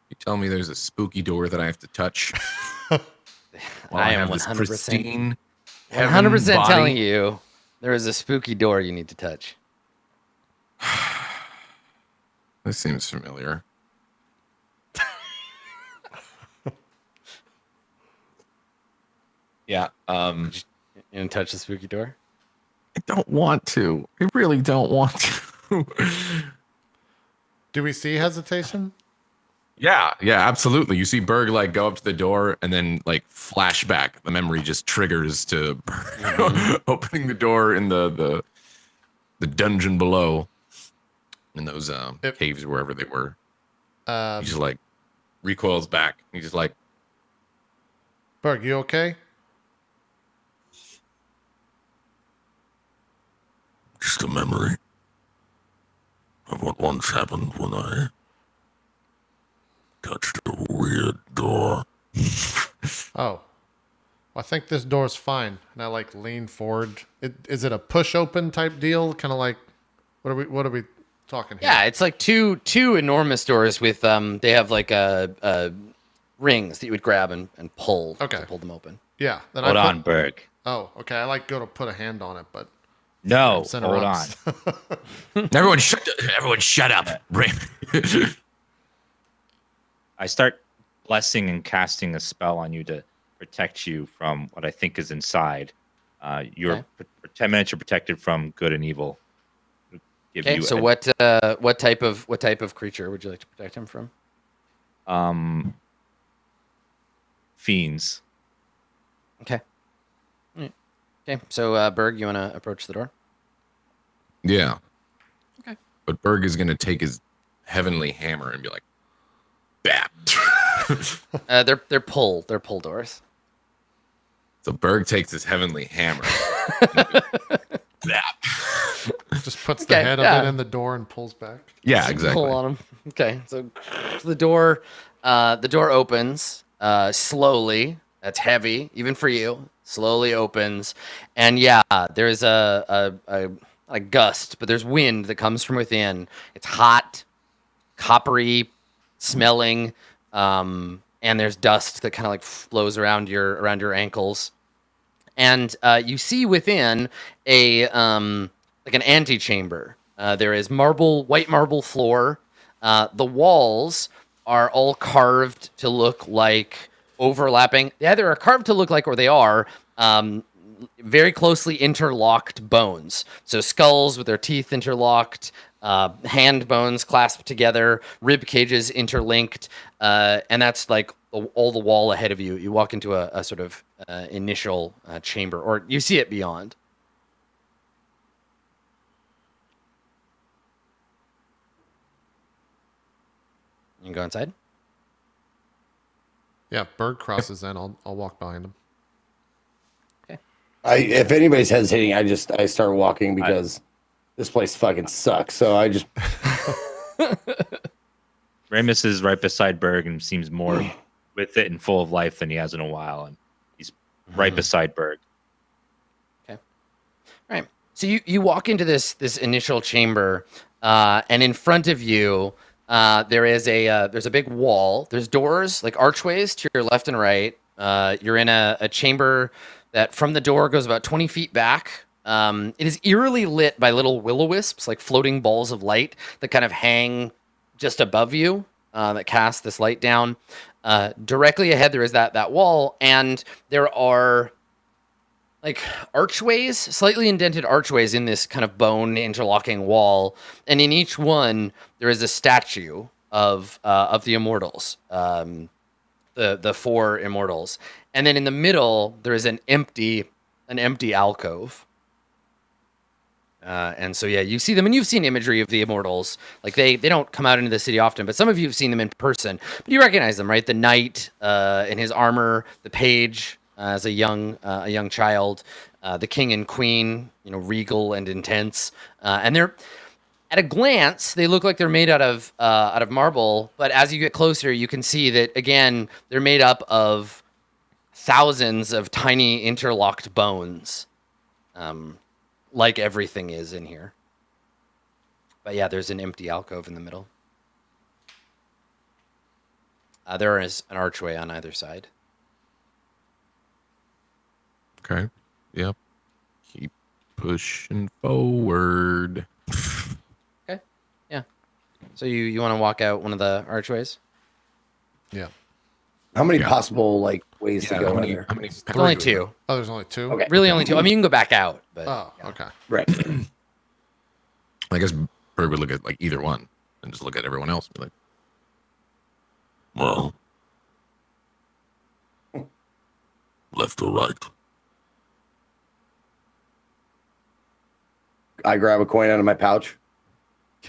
You tell me there's a spooky door that I have to touch. I am have this 100%, pristine 100% body. telling you there is a spooky door you need to touch. This seems familiar. Yeah. You gonna touch the spooky door? I don't want to. I really don't want to. Do we see hesitation? Yeah, absolutely. You see Berg like go up to the door and then like flashback. The memory just triggers to Berg opening the door in the dungeon below, in those caves wherever they were. He just like recoils back. He's just like, Berg, you okay? Just a memory of what once happened when I touched a weird door. Oh. Well, I think this door's fine. And I like lean forward. Is it a push open type deal? Kind of like, what are we talking here? Yeah, it's like two enormous doors with they have like rings that you would grab and pull Okay. to pull them open. Yeah. Then Hold on, Berg. Oh, okay. I like go to put a hand on it, but No, center hold ups. on. everyone shut up. I start blessing and casting a spell on you to protect you from what I think is inside. You're for 10 minutes. You're protected from good and evil. Okay. So what type of creature would you like to protect him from? Fiends. Okay. Okay. So Berg, you want to approach the door? Yeah. Okay. But Berg is gonna take his heavenly hammer and be like, bap. They're pull doors. So Berg takes his heavenly hammer. Zap. just puts the head of it in the door and pulls back. Yeah, exactly. Pull on them. Okay. So the door opens slowly. That's heavy, even for you. Slowly opens, and yeah, there's a gust, but there's wind that comes from within. It's hot, coppery smelling, and there's dust that kind of like flows around your ankles. And you see within a like an antechamber. There is white marble floor. The walls are all carved to look like overlapping. They either are carved to look like, or they are very closely interlocked bones. So skulls with their teeth interlocked, hand bones clasped together, rib cages interlinked, and that's like all the wall ahead of you. You walk into a sort of initial chamber, or you see it beyond. You can go inside. Yeah, Berg crosses in. I'll walk behind him. If anybody's hesitating, I start walking because this place fucking sucks. So I just Ramus is right beside Berg and seems more with it and full of life than he has in a while, and he's right beside Berg. Okay. All right. So you walk into this initial chamber, and in front of you, there's a big wall. There's doors, like archways to your left and right. You're in a chamber that from the door goes about 20 feet back. It is eerily lit by little will-o-wisps, like floating balls of light that kind of hang just above you, that cast this light down. Directly ahead, there is that wall, and there are like archways, slightly indented archways in this kind of bone interlocking wall, and in each one there is a statue of the immortals, the four immortals, and then in the middle there is an empty alcove. And so yeah, you see them, and you've seen imagery of the immortals. Like they don't come out into the city often, but some of you have seen them in person. But you recognize them, right? The knight in his armor, the page as a young child. The king and queen, regal and intense, and they're at a glance they look like they're made out of marble. But as you get closer, you can see that again they're made up of thousands of tiny interlocked bones, like everything is in here. But yeah, there's an empty alcove in the middle. There is an archway on either side. Okay. Yep. Keep pushing forward. Okay. Yeah. So you want to walk out one of the archways? Yeah. How many Yeah. possible ways to Yeah, go how in many, there? how many There's only two. Oh, there's only two? Okay. Really, only two. I mean, you can go back out, but Oh, okay. Right. I guess Bird would look at either one and just look at everyone else and be like, Well, left or right? I grab a coin out of my pouch.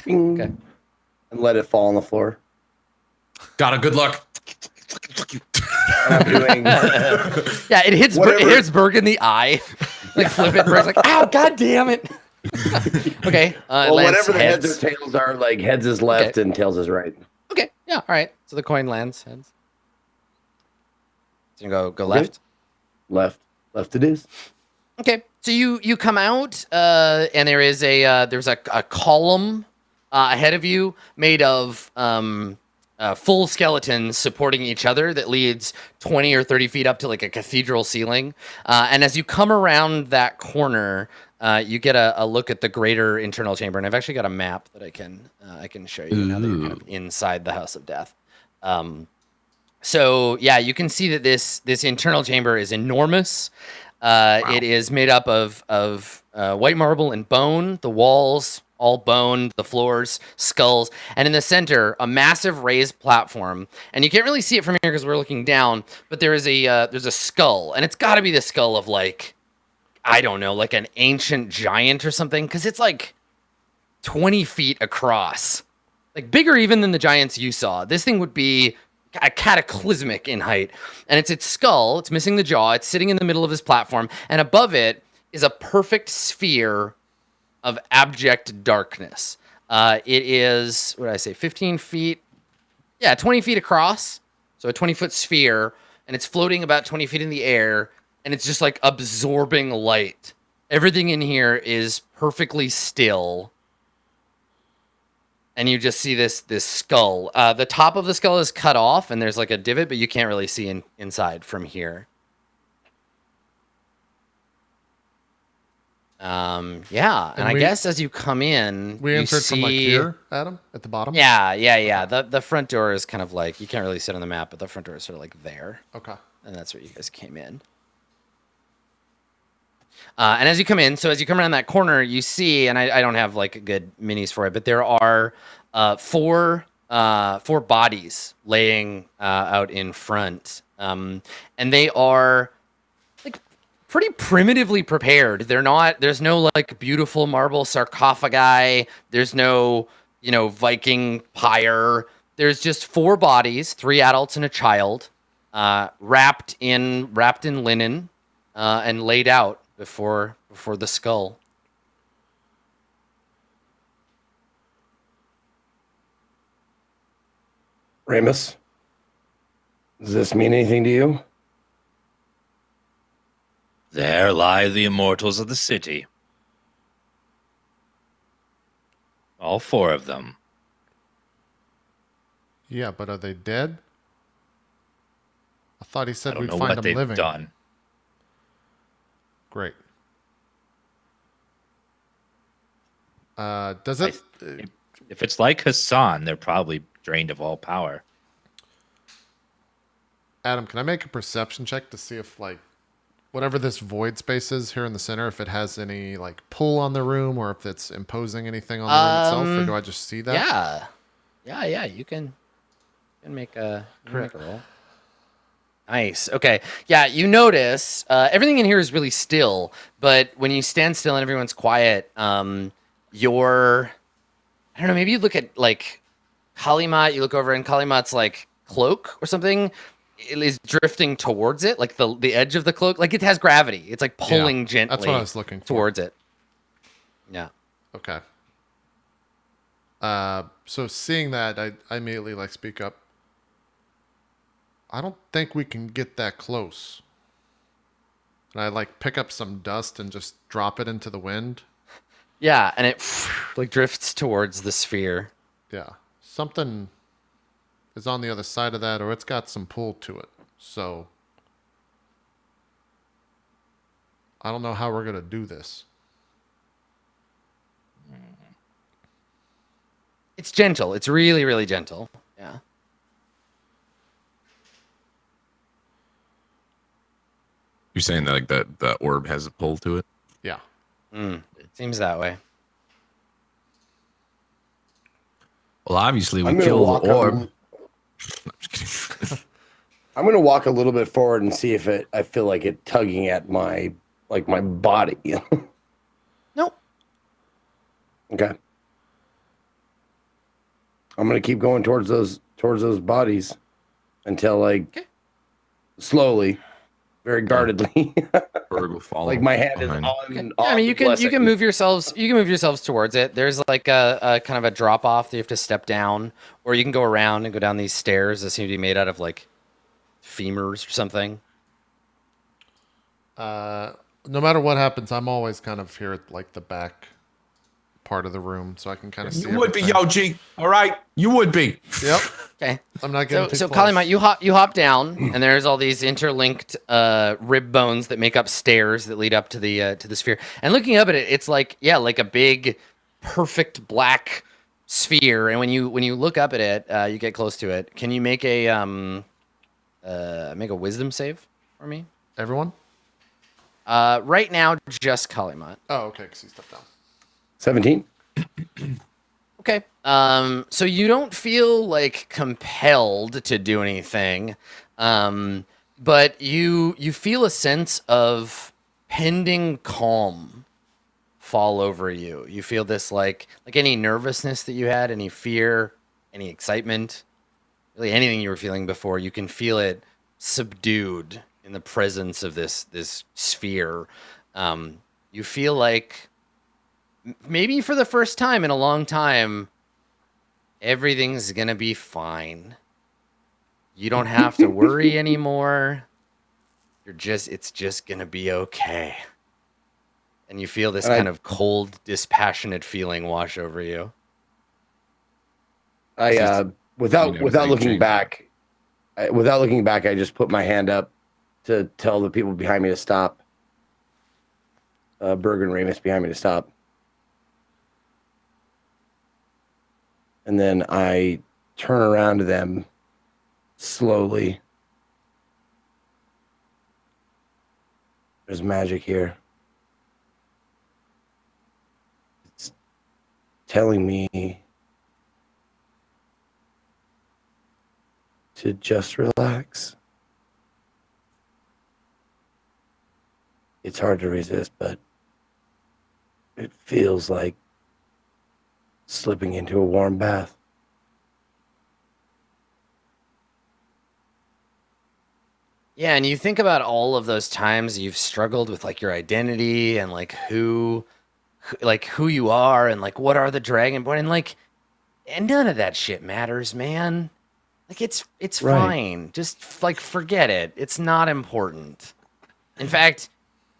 Bing, Okay. and let it fall on the floor. got a good luck. And I'm doing yeah, it hits Whatever. it hits Berg in the eye. Like flip it, Berg's like, ow, god damn it. Okay. well, lands whatever the heads heads. or tails are, heads is left and tails is right. Okay, yeah, all right. So the coin lands heads. So you go Okay. left. Left it is. Okay, so you come out, and there's a column ahead of you made of full skeletons supporting each other that leads 20 or 30 feet up to like a cathedral ceiling. And as you come around that corner, you get a look at the greater internal chamber. And I've actually got a map that I can show you now that you're kind of inside the House of Death. So yeah, you can see that this internal chamber is enormous. It is made up of white marble and bone. The walls all bone, the floors skulls, and in the center a massive raised platform. And you can't really see it from here because we're looking down. But there's a skull, and it's got to be the skull of I don't know, like an ancient giant or something, because it's 20 feet across, bigger even than the giants you saw. This thing would be a cataclysmic in height, and it's its skull. It's missing the jaw. It's sitting in the middle of this platform, and above it is a perfect sphere of abject darkness. It is, what did I say, 15 feet? Yeah, 20 feet across. So a 20-foot sphere, and it's floating about 20 feet in the air, and it's just absorbing light. Everything in here is perfectly still. And you just see this skull. The top of the skull is cut off, and there's a divot, but you can't really see inside from here. Yeah, and I guess as you come in, We you entered see... from here, Adam, at the bottom? Yeah. The front door is kind of you can't really see it on the map, but the front door is sort of there. Okay. And that's where you guys came in. And as you come in, so as you come around that corner, you see, and I don't have good minis for it, but there are four bodies laying out in front. And they are pretty primitively prepared. There's no beautiful marble sarcophagi. There's no, Viking pyre. There's just four bodies, 3 adults and a child, wrapped in linen, and laid out before the skull. Ramus, does this mean anything to you? There lie the immortals of the city. All 4 of them. Yeah, but are they dead? I thought he I said don't we'd know find what them they've living. done. Great. Does it? If it's like Hasan, they're probably drained of all power. Adam, can I make a perception check to see if whatever this void space is here in the center, if it has any pull on the room, or if it's imposing anything on the room itself, or do I just see that? Yeah. You can make a roll. Nice. Okay. Yeah, you notice everything in here is really still, but when you stand still and everyone's quiet, I don't know, maybe you look at Kalimat, you look over and Kalimat's cloak or something. it is drifting towards it, like the edge of the cloak. Like it has gravity. It's like pulling gently. That's what I was looking for. Towards it. Yeah. Okay. So seeing that, I immediately like speak up. I don't think we can get that close. And I like pick up some dust and just drop it into the wind. Yeah, and it like drifts towards the sphere. Yeah. Something is on the other side of that, or it's got some pull to it. So I don't know how we're gonna do this. It's gentle. It's really, really gentle. Yeah. You're saying that like that orb has a pull to it? Yeah. It seems that way. Well, obviously we I'm gonna kill walk the orb. I'm gonna walk a little bit forward and see if I feel like it tugging at my body. Nope. Okay. I'm gonna keep going towards those bodies until slowly, very guardedly. Berg will follow. Like my hand is behind. on. Yeah, on I mean, you the blessing. can move yourselves. You can move yourselves towards it. There's like a kind of a drop off that you have to step down, or you can go around and go down these stairs that seem to be made out of like femurs or something. No matter what happens, I'm always kind of here at like the back part of the room, so I can kind of see. You would be everything. Yoji. All right, you would be. Yep. Okay. I'm not getting So too close. Kalima, you hop down, and there's all these interlinked rib bones that make up stairs that lead up to the sphere. And looking up at it, it's like like a big, perfect black sphere. And when you look up at it, you get close to it. Can you make a wisdom save for me? Everyone? Right now, just Kalimat. Oh, okay, because he stepped down. 17. Okay. So you don't feel like compelled to do anything, but you feel a sense of pending calm fall over you. You feel this like any nervousness that you had, any fear, any excitement, really anything you were feeling before. You can feel it subdued in the presence of this sphere. You feel like maybe for the first time in a long time, everything's gonna be fine. You don't have to worry anymore. It's just gonna be okay. And you feel this kind of cold, dispassionate feeling wash over you. Without looking back, I just put my hand up to tell the people behind me to stop. Berg and Ramus behind me to stop. And then I turn around to them slowly. There's magic here. It's telling me to just relax. It's hard to resist, but it feels like slipping into a warm bath. Yeah, and you think about all of those times you've struggled with like your identity and like who you are and like what are the Dragonborn and none of that shit matters, man. Like it's Right. fine. Just like forget it. It's not important. In fact,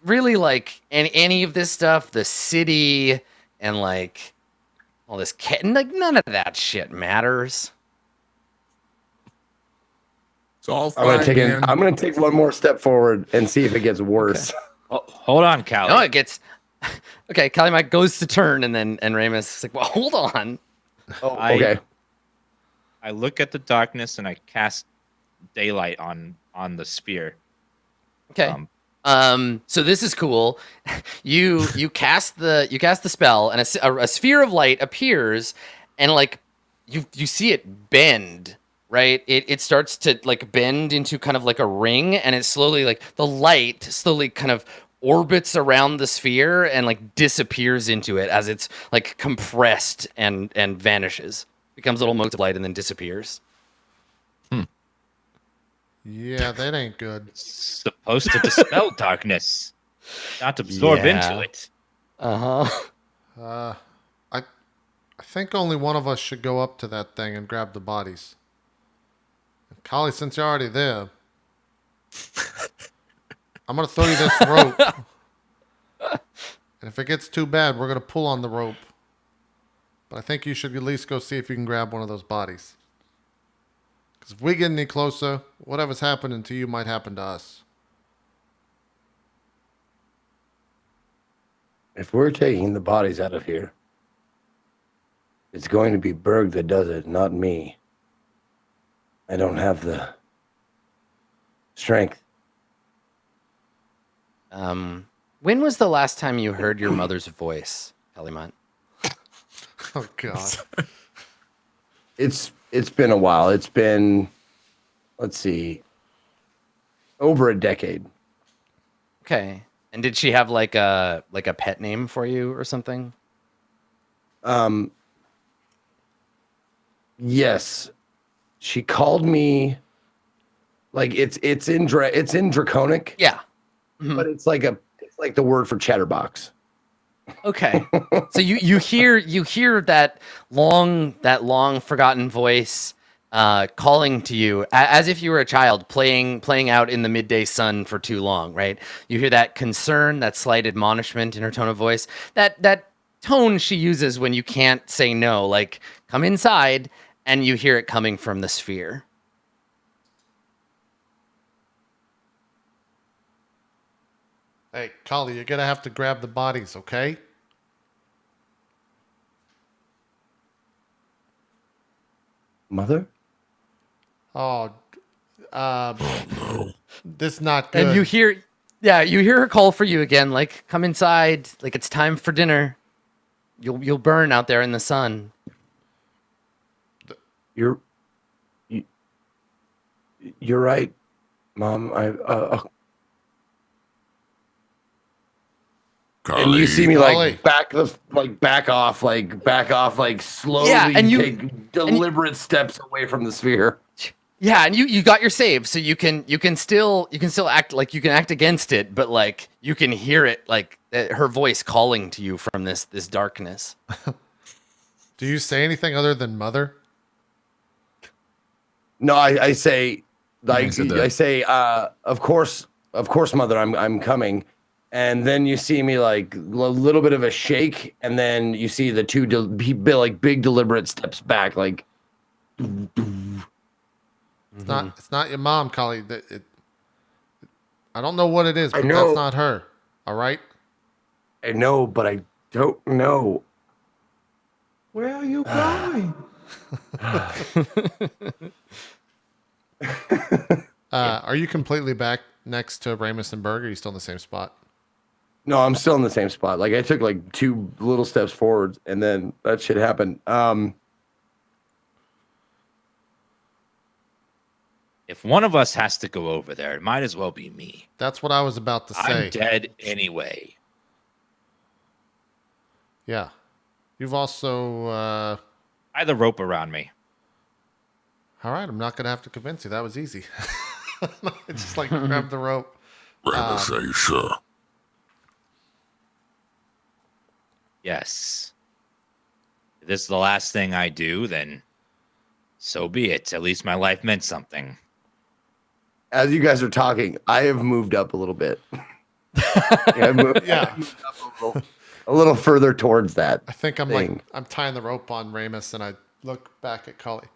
really like any of this stuff, the city and like all this like none of that shit matters. It's all I'm fine, man. gonna take one more step forward and see if it gets worse. Oh, hold on, Callie. No, it gets okay. Kalimite goes to turn, and Ramus is like, "Well, hold on." Oh, I- okay. I look at the darkness and I cast daylight on the sphere. Okay. So this is cool. You cast the spell, and a sphere of light appears, and like you see it bend. Right, it starts to like bend into kind of like a ring, and it slowly like the light slowly kind of orbits around the sphere and like disappears into it as it's like compressed and vanishes, becomes little motes of light and then disappears. Yeah, that ain't good. It's supposed to dispel darkness, not absorb into Yeah. it. Uh-huh. I think only one of us should go up to that thing and grab the bodies. Collie, since you're already there, I'm gonna throw you this rope. And if it gets too bad, we're gonna pull on the rope. But I think you should at least go see if you can grab one of those bodies. Because if we get any closer, whatever's happening to you might happen to us. If we're taking the bodies out of here, it's going to be Berg that does it, not me. I don't have the strength. When was the last time you heard your mother's voice, Kalimant? Oh God. It's been a while. It's been, let's see, over a decade. Okay. And did she have like a pet name for you or something? Yes, she called me. Like it's in Draconic, Yeah. Mhm. but it's like the word for chatterbox. Okay. So you hear that long forgotten voice calling to you as if you were a child playing out in the midday sun for too long, right? You hear that concern, that slight admonishment in her tone of voice, that tone she uses when you can't say no, like come inside, and you hear it coming from the sphere. Hey, Collie, you're gonna have to grab the bodies, okay? Mother? Oh, No. this not good. And you hear her call for you again, like come inside, like it's time for dinner. You'll burn out there in the sun. You're right, Mom. And you see me Golly. back off, slowly Yeah, and you- take deliberate steps away from the sphere. Yeah, and you got your save, so you can still act like you can act against it, but like you can hear it, like her voice calling to you from this darkness. Do you say anything other than mother? No, I say, I said that. of course, Mother, I'm coming. And then you see me like a little bit of a shake, and then you see the two big deliberate steps back, like. It's not your mom, Collie. I don't know what it is, I but know. that's not her. All right. I know, but I don't know. Where are you going? Are you completely back next to Ramus and Berg? Or are you still in the same spot? No, I'm still in the same spot. Like I took like 2 little steps forwards, and then that shit happened. If one of us has to go over there, it might as well be me. That's what I was about to say. I'm dead anyway. Yeah. You've also. I have the rope around me. All right. I'm not gonna have to convince you. That was easy. Just like grab the rope. Ramus, are you sure? Yes. If this is the last thing I do, then so be it. At least my life meant something. As you guys are talking, I have moved up a little bit. I've moved up a little further towards that. I think I'm thing. I'm tying the rope on Ramus, and I look back at Collie.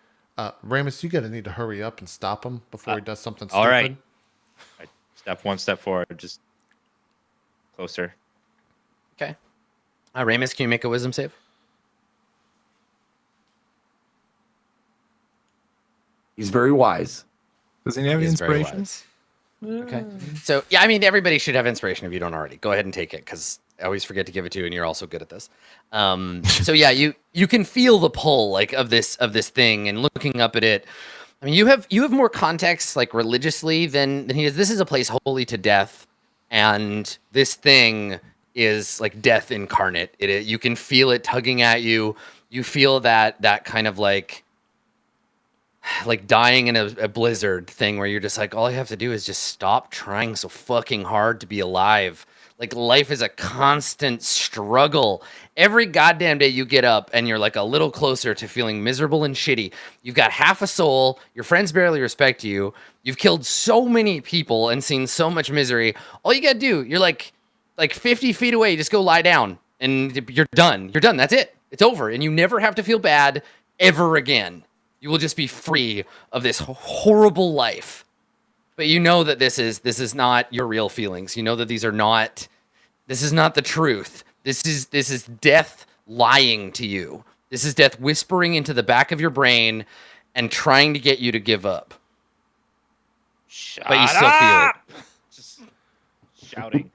Ramus, you gotta need to hurry up and stop him before he does something stupid. All right. I step one step forward, just closer. Okay. Ramus, can you make a wisdom save? He's very wise. Does he have He is very inspirations? Okay. So yeah, I mean everybody should have inspiration if you don't already. Go ahead and take it because I always forget to give it to you, and you're also good at this. So yeah, you can feel the pull like of this thing, and looking up at it. I mean, you have more context like religiously than he is. This is a place holy to death, and this thing is like death incarnate. You can feel it tugging at you. You feel that kind of like like dying in a blizzard thing where you're just like, all I have to do is just stop trying so fucking hard to be alive. Like life is a constant struggle. Every goddamn day you get up and you're like a little closer to feeling miserable and shitty. You've got half a soul. Your friends barely respect you. You've killed so many people and seen so much misery. All you gotta do, you're like 50 feet away. You just go lie down and you're done. You're done. That's it. It's over. And you never have to feel bad ever again. You will just be free of this horrible life. But you know that this is not your real feelings. You know that this is not the truth. This is death lying to you. This is death whispering into the back of your brain and trying to get you to give up. But you still feel it. Just shouting.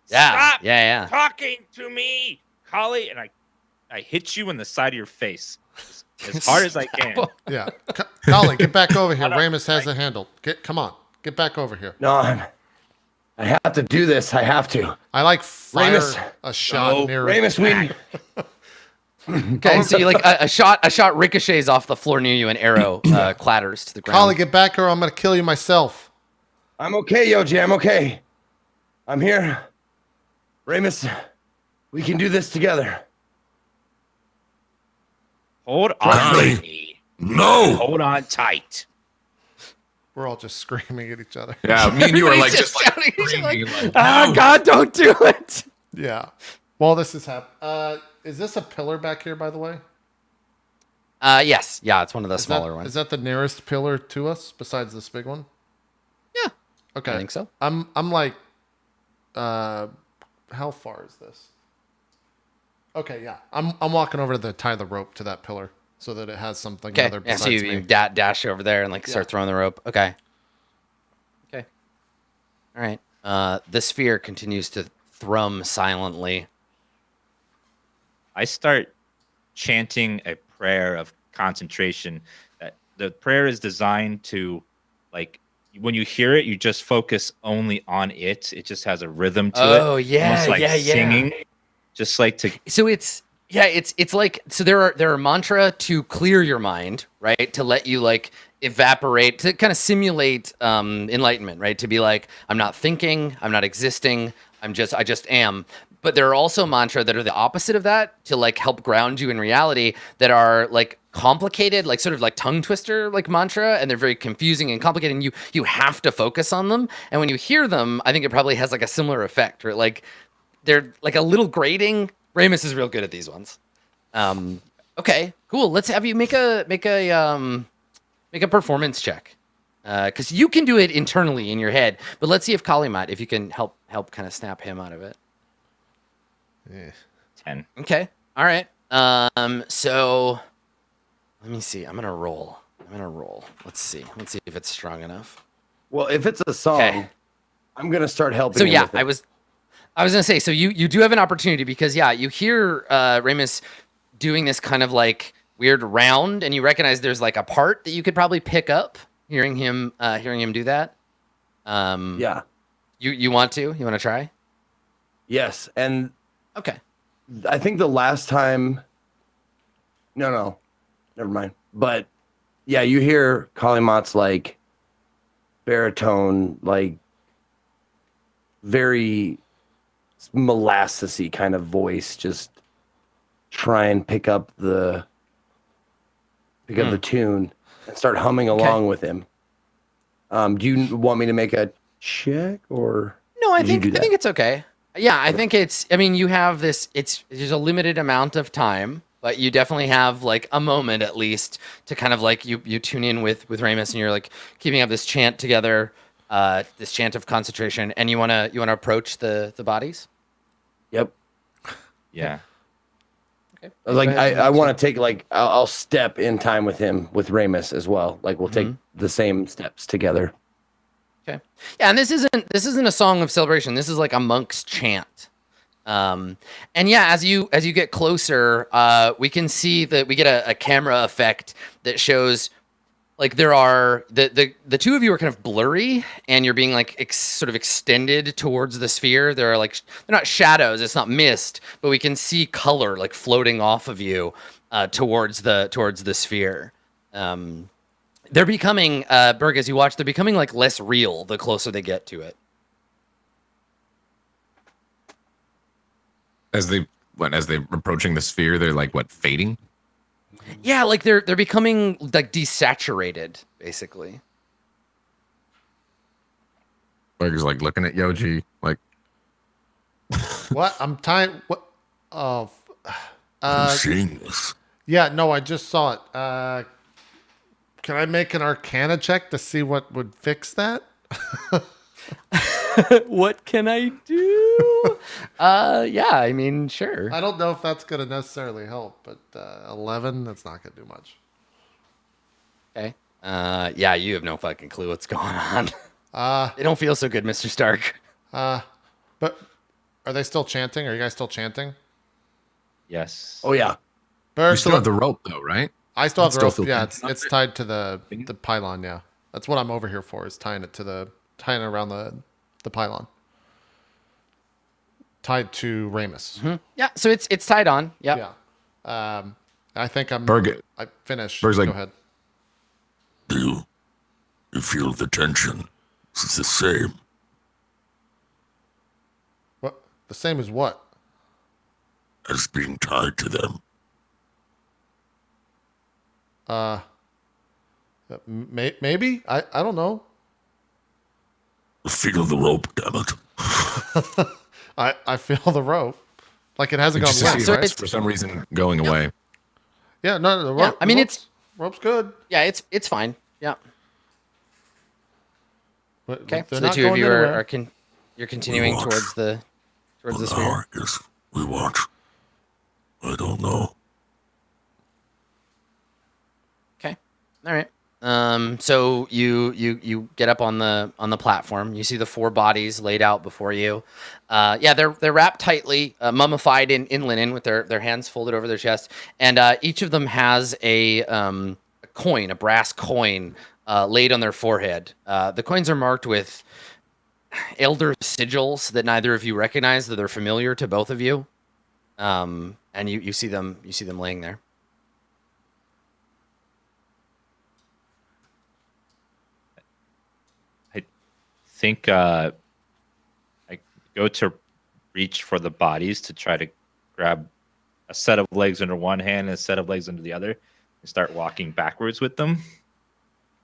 Yeah. Stop Yeah. talking to me, Collie, and I hit you in the side of your face as hard as I can. Yeah. Colin, get back over here. Ramus has it handled. Come on. Get back over here. No, I have to do this. I have to. I like fire Ramus. a shot near Ramus, we. Okay, so you like a shot ricochets off the floor near you, and arrow clatters to the ground. Colin, get back or I'm gonna kill you myself. I'm okay, Yoji. I'm okay. I'm here. Ramus, we can do this together. Hold on, Collie. lady. No! Hold on tight. We're all just screaming at each other. Yeah, me and you are like Everybody's just like shouting, screaming, like, Ah, no. God, don't do it. Yeah. While this is happening, is this a pillar back here, by the way? Yes, yeah, it's one of the Is smaller that, ones. Is that the nearest pillar to us besides this big one? Yeah, Okay. I think so. I'm like, how far is this? Okay, yeah. I'm walking over to tie the rope to that pillar so that it has something Okay, other yeah, besides so you me. dash over there and like start throwing the rope. Okay. All right. The sphere continues to thrum silently. I start chanting a prayer of concentration. That the prayer is designed to, like, when you hear it, you just focus only on it. It just has a rhythm to it. Oh yeah, Almost like yeah. singing. Just like to. So it's like, so there are mantra to clear your mind, right? To let you like evaporate, to kind of simulate enlightenment, right? To be like, I'm not thinking, I'm not existing, I just am. But there are also mantra that are the opposite of that, to like help ground you in reality, that are like complicated, like sort of like tongue twister like mantra, and they're very confusing and complicated, and you have to focus on them. And when you hear them, I think it probably has like a similar effect, right? Like they're like a little grating. Ramus is real good at these ones. Okay, cool. Let's have you make a performance check, because you can do it internally in your head. But let's see if Kalimat, if you can help kind of snap him out of it. Yeah. 10. Okay. All right. So let me see. I'm gonna roll. Let's see if it's strong enough. Well, if it's a song, Okay. I'm gonna start helping. So him yeah, with it. I was gonna say, so you do have an opportunity, because yeah, you hear Ramus doing this kind of like weird round, and you recognize there's like a part that you could probably pick up hearing him do that. Yeah. You want to try? Yes, and Okay. I think the last time. No, never mind. But yeah, you hear Kalimat's like baritone, like very molassesy kind of voice, just try and pick up the tune and start humming along with him. Do you want me to make a check, or No, I did you think do that? it's okay. Yeah, I think it's. I mean, you have this. There's a limited amount of time, but you definitely have like a moment at least to kind of like you tune in with Ramus, and you're like keeping up this chant together, this chant of concentration, and you wanna approach the bodies. Yep. Yeah. Okay. I was like, Go ahead. I want to take like I'll step in time with him, with Ramus as well. Like we'll take the same steps together. Okay. Yeah, and this isn't a song of celebration. This is like a monk's chant. And yeah, as you get closer, we can see that we get a camera effect that shows like there are the two of you are kind of blurry, and you're being like sort of extended towards the sphere. There are like they're not shadows, it's not mist, but we can see color like floating off of you towards the sphere. they're becoming, Berg, as you watch, they're becoming like less real the closer they get to it. As they're approaching the sphere, they're like what, fading? Yeah, like they're becoming like desaturated, basically. Burger's like looking at Yoji, like, What? I'm tying. What? Oh. I'm seeing this. Yeah. No, I just saw it. Can I make an Arcana check to see what would fix that? What can I do? Yeah, I mean, sure. I don't know if that's going to necessarily help, but 11, that's not going to do much. Okay. Yeah, you have no fucking clue what's going on. They don't feel so good, Mr. Stark. But are they still chanting? Are you guys still chanting? Yes. Oh yeah. Berg, you still have the rope though, right? I still have the Still rope. feel Yeah, tension it's tied to the pylon. Yeah, that's what I'm over here for. Is tying it around the pylon, tied to Ramus. Yeah, so it's tied on. Yep. Yeah. I think I finished. Berg's like- Go ahead. Do you feel the tension? It's the same. What? The same as what? As being tied to them. Maybe I don't know. Feel the rope, damn it. I feel the rope, like it hasn't You gone just limp, see so it right? it's- for some reason going away. Yeah, no, the rope. Yeah, I mean, rope's good. Yeah, it's fine. Yeah. But Okay. they're So the not two of going you anywhere. are you're continuing watch. towards the Well, now sphere. I guess we watch. I don't know. Okay. All right. So you get up on the platform. You see the 4 bodies laid out before you. Yeah, they're wrapped tightly, mummified in linen with their hands folded over their chest, and each of them has a coin, a brass coin, laid on their forehead. The coins are marked with elder sigils that neither of you recognize, that are familiar to both of you. And you see them laying there. Think I go to reach for the bodies to try to grab a set of legs under one hand and a set of legs under the other and start walking backwards with them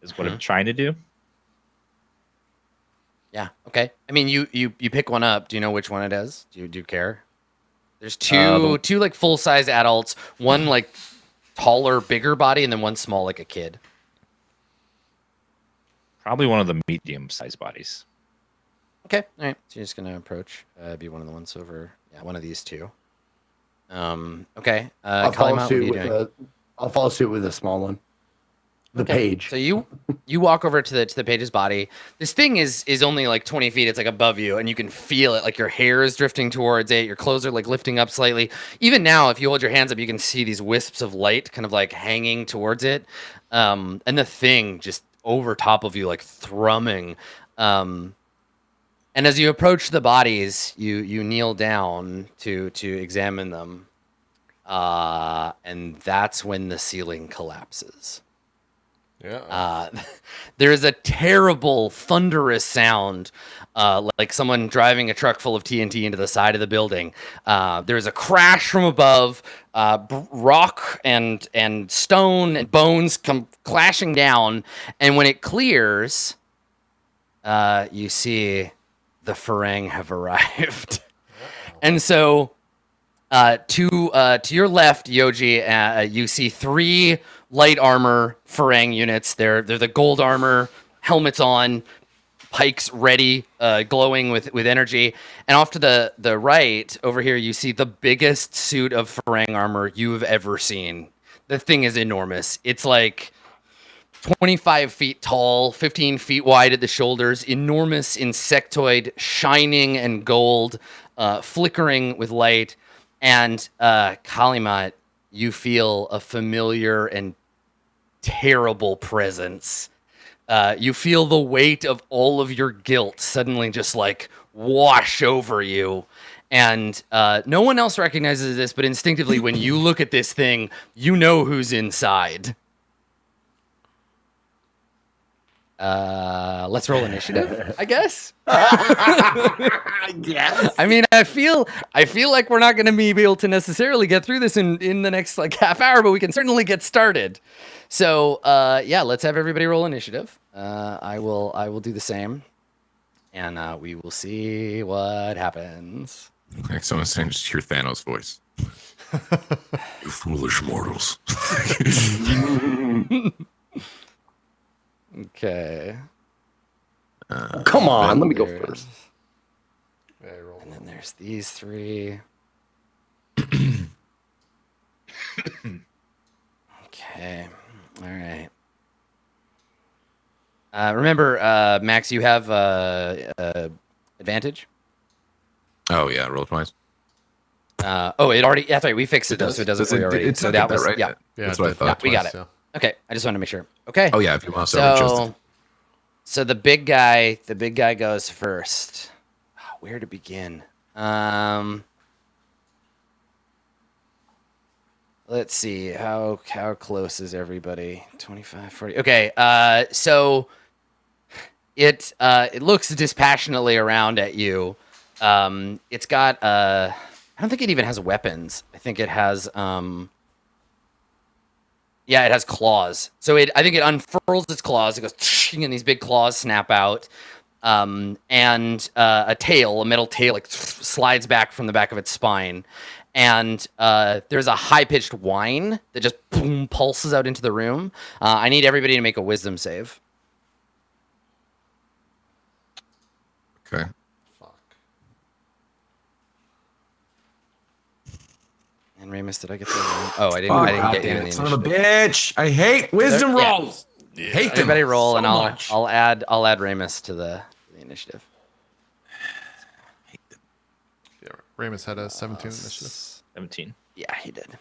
is what I'm trying to do. Yeah. Okay. I mean, you pick one up. Do you know which one it is? Do you care? There's two like full size adults, one like taller, bigger body, and then one small like a kid. Probably one of the medium-sized bodies. Okay. All right. So you're just gonna approach. Be one of the ones over. Yeah, one of these two. Okay. I'll Kalima, follow what are suit you with doing? I'll follow suit with a small one. The Okay, page. So you walk over to the page's body. This thing is only like 20 feet. It's like above you, and you can feel it. Like your hair is drifting towards it. Your clothes are like lifting up slightly. Even now, if you hold your hands up, you can see these wisps of light kind of like hanging towards it. And the thing just over top of you, like thrumming. And as you approach the bodies, you kneel down to examine them. And that's when the ceiling collapses. Yeah. There is a terrible, thunderous sound, like someone driving a truck full of TNT into the side of the building. There's a crash from above. Rock and stone and bones come clashing down, and when it clears, you see the Farang have arrived. And so, to your left, Yoji, you see 3 light armor Farang units. They're the gold armor, helmets on, pikes ready, glowing with energy. And off to the right, over here, you see the biggest suit of Farang armor you've ever seen. The thing is enormous. It's like 25 feet tall, 15 feet wide at the shoulders, enormous insectoid, shining and gold, flickering with light. And Kalimat, you feel a familiar and terrible presence. You feel the weight of all of your guilt suddenly just like wash over you. And no one else recognizes this, but instinctively, when you look at this thing, you know who's inside. Let's roll initiative, I guess. Yes. I mean, I feel like we're not going to be able to necessarily get through this in the next like half hour, but we can certainly get started. So, yeah, let's have everybody roll initiative. I will do the same, and we will see what happens. Like someone's saying, just hear Thanos' voice. You foolish mortals. Okay. Come on, let me go There's- first. Yeah, I rolled And then there's these three. Okay. All right. Remember, Max, you have advantage. Oh yeah, roll twice. Oh, it already. That's right. We fixed it though, so it does it for you already. It's So not that that, was right? yeah. Yeah, That's I what I did. thought. we got Twice, it. yeah. Okay, I just wanted to make sure. Okay. Oh yeah, if you mouse over, just So the big guy goes first. Where to begin? Let's see. How close is everybody? 25, 40. Okay. So it looks dispassionately around at you. It's got I don't think it even has weapons. I think it has yeah, it has claws. So I think it unfurls its claws. It goes, and these big claws snap out. And a metal tail, like slides back from the back of its spine. And there's a high-pitched whine that just boom, pulses out into the room. I need everybody to make a wisdom save. okay. Fuck. And Ramus, did I get the wrong? Oh, I didn't get you in the Son of a initiative. bitch! I hate wisdom Yeah. rolls. Hate them. Everybody roll, so and much. I'll add Ramus to the initiative. Yeah, Ramus had a 17 initiative. 17. Yeah, he did.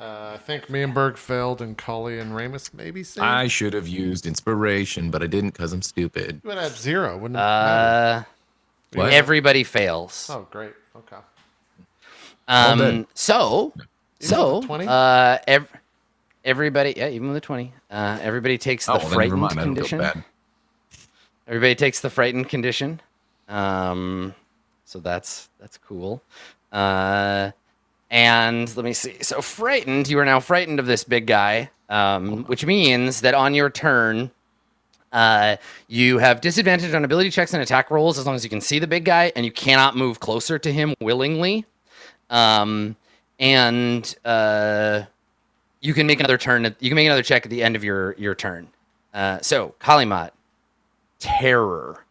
I think me and Berg failed, and Collie and Ramus maybe saved. I should have used inspiration, but I didn't because I'm stupid. You would have 0, wouldn't it matter? What? Everybody fails. Oh, great. Okay. done. So, Even with the 20? everybody, yeah, even with the 20, everybody takes the Oh, well, then never frightened mind. I don't feel condition. bad. Everybody takes the frightened condition. So that's cool. And let me see. So frightened, you are now frightened of this big guy, which means that on your turn, you have disadvantage on ability checks and attack rolls as long as you can see the big guy, and you cannot move closer to him willingly. And you can make another turn. You can make another check at the end of your turn. So Kalimat, terror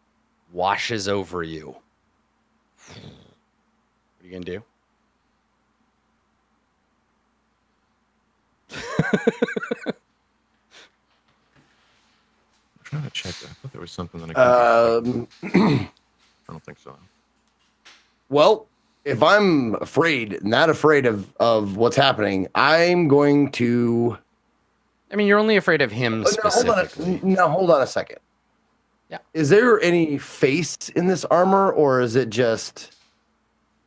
washes over you. What are you gonna do? I'm trying to check. I thought there was something that I could I don't think so. Well, if I'm not afraid of what's happening, I'm going to. I mean, you're only afraid of him specifically. Hold on a second. Yeah. Is there any face in this armor, or is it just?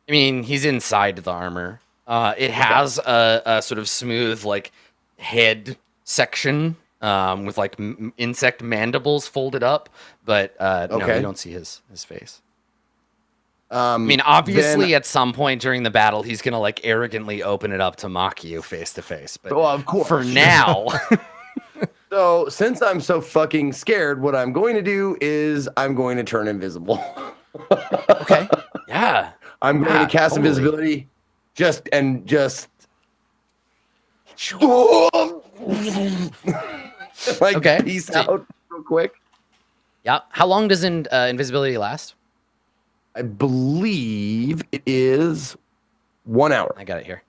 I mean, he's inside the armor. It has a sort of smooth, like, head section with, like, insect mandibles folded up. But no, Okay. you don't see his face. I I mean, obviously, at some point during the battle, he's going to, like, arrogantly open it up to mock you face to face. But well, of course. for now... So, since I'm so fucking scared, what I'm going to do is I'm going to turn invisible. Okay. Yeah. I'm going Yeah, to cast totally. invisibility. Just like Okay. peace out real quick. Yeah. How long does invisibility last? I believe it is 1 hour. I got it here.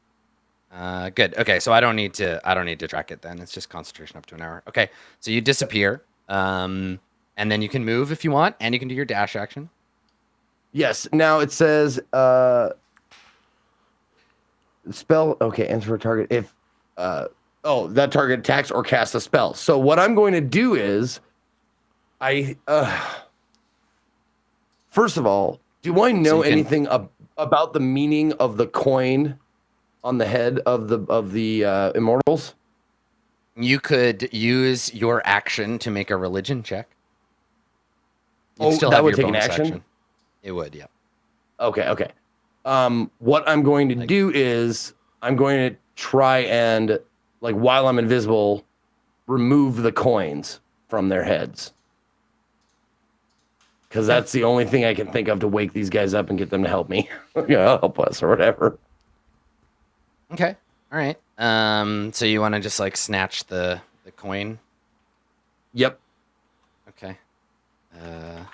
Good. Okay, so I don't need to track it then. It's just concentration up to an hour. Okay, so you disappear, and then you can move if you want, and you can do your dash action. Yes. Now it says spell. Okay, enter for target if that target attacks or casts a spell. So what I'm going to do is first of all, do I know anything about the meaning of the coin on the head of the immortals? You could use your action to make a religion check. Oh, still that have would your take an bonus action? It would, yeah. Okay. What I'm going to do is I'm going to try and, like, while I'm invisible, remove the coins from their heads. Because that's the only thing I can think of to wake these guys up and get them to help me. Help us or whatever. Okay. All right. So you want to just like snatch the coin? Yep. Okay. Oh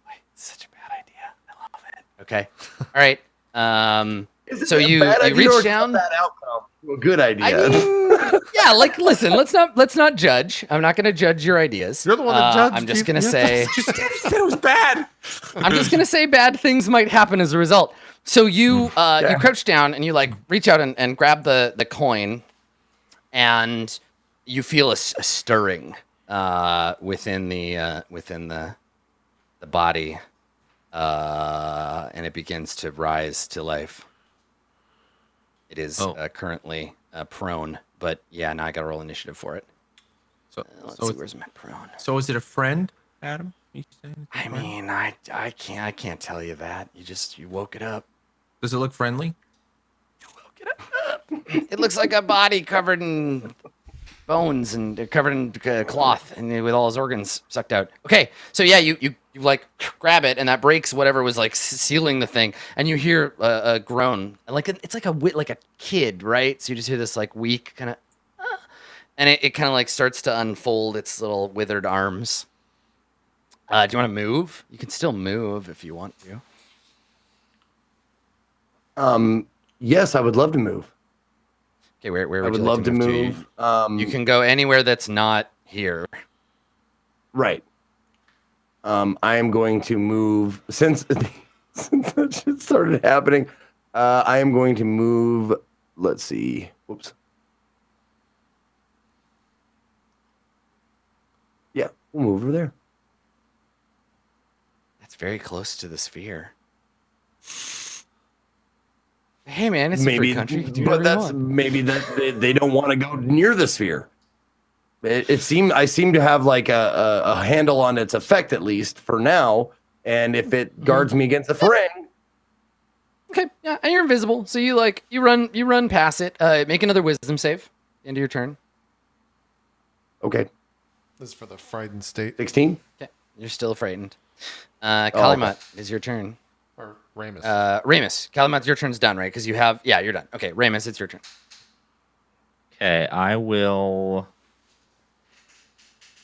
boy, it's such a bad idea. I love it. Okay. All right. So you reach down. Bad outcome. A good idea. I mean, yeah. Like, listen. Let's not judge. I'm not going to judge your ideas. You're the one that judged. I'm just going to say. Just said it was bad. I'm just gonna say bad things might happen as a result. So you you crouch down and you like reach out and grab the coin, and you feel a stirring within the body, and it begins to rise to life. It is currently prone, but yeah, now I gotta roll initiative for it. So, Let's so see, where's my prone? So is it a friend, Adam? You saying it's a I friend? mean, I can't tell you that. You woke it up. Does it look friendly? It looks like a body covered in bones and covered in cloth and with all his organs sucked out. Okay, so yeah, you like grab it and that breaks whatever was like sealing the thing, and you hear a groan, it's like a kid, right? So you just hear this like weak kind of, and it kind of like starts to unfold its little withered arms. Do you want to move? You can still move if you want to. Yes, I would love to move. Okay, where I would would you like love to move. You can go anywhere that's not here. Right. I am going to move since that shit started happening. I am going to move. Let's see. Whoops. Yeah, we'll move over there. That's very close to the sphere. Hey man, it's a Maybe, free country. You can do but whatever you that's want. maybe that they don't want to go near the sphere. I seem to have like a handle on its effect, at least for now. And if it guards me against the Farang, Okay, yeah, and you're invisible, so you run past it. Make another wisdom save. End of your turn. okay, This is for the frightened state. 16. Okay, you're still frightened. Kalimat, is your turn. Or Ramus. Ramus, Kalimat, your turn's done, right? Because you're done. Okay, Ramus, it's your turn. Okay, I will.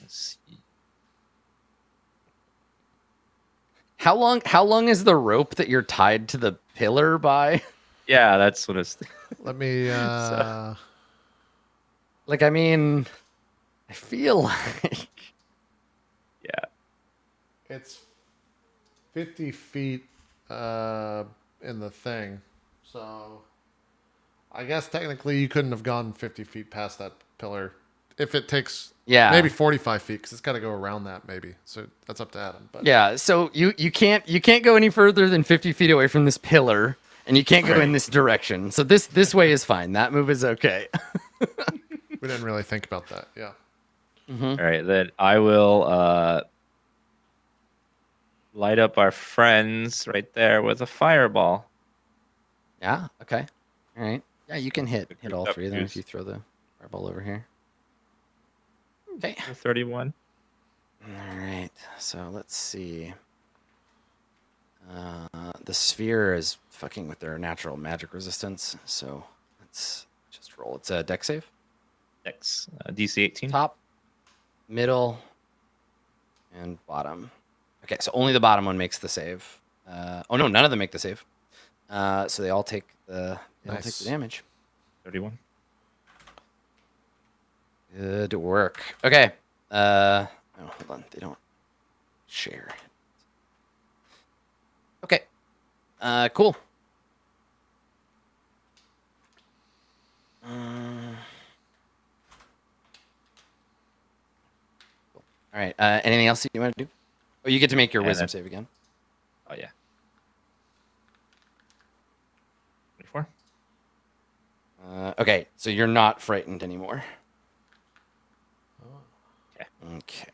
Let's see. How long is the rope that you're tied to the pillar by? Yeah, that's what it's. Let me. Like, I mean, I feel like Yeah. It's 50 feet in the thing. So I guess technically you couldn't have gone 50 feet past that pillar. If it takes maybe 45 feet, because it's got to go around that maybe. So that's up to Adam. But yeah. So you can't go any further than 50 feet away from this pillar, and you can't go in this direction. So this way is fine. That move is okay. we didn't really think about that. Yeah. All right, then I will light up our friends right there with a fireball. Yeah. Okay. All right. Yeah, you can hit all Up three of them if juice. you throw the fireball over here. Okay. 31. All right. So let's see. The sphere is fucking with their natural magic resistance. So let's just roll. It's a dex save. X DC 18. Top, middle, and bottom. Okay, so only the bottom one makes the save. Oh no, none of them make the save. So they all take the damage. 31. Good work. Okay. Oh, hold on. They don't share. Okay. Cool. All right. Anything else you want to do? Oh, you get to make your wisdom save again. Oh yeah. 24. Okay, so you're not frightened anymore. Okay. Okay,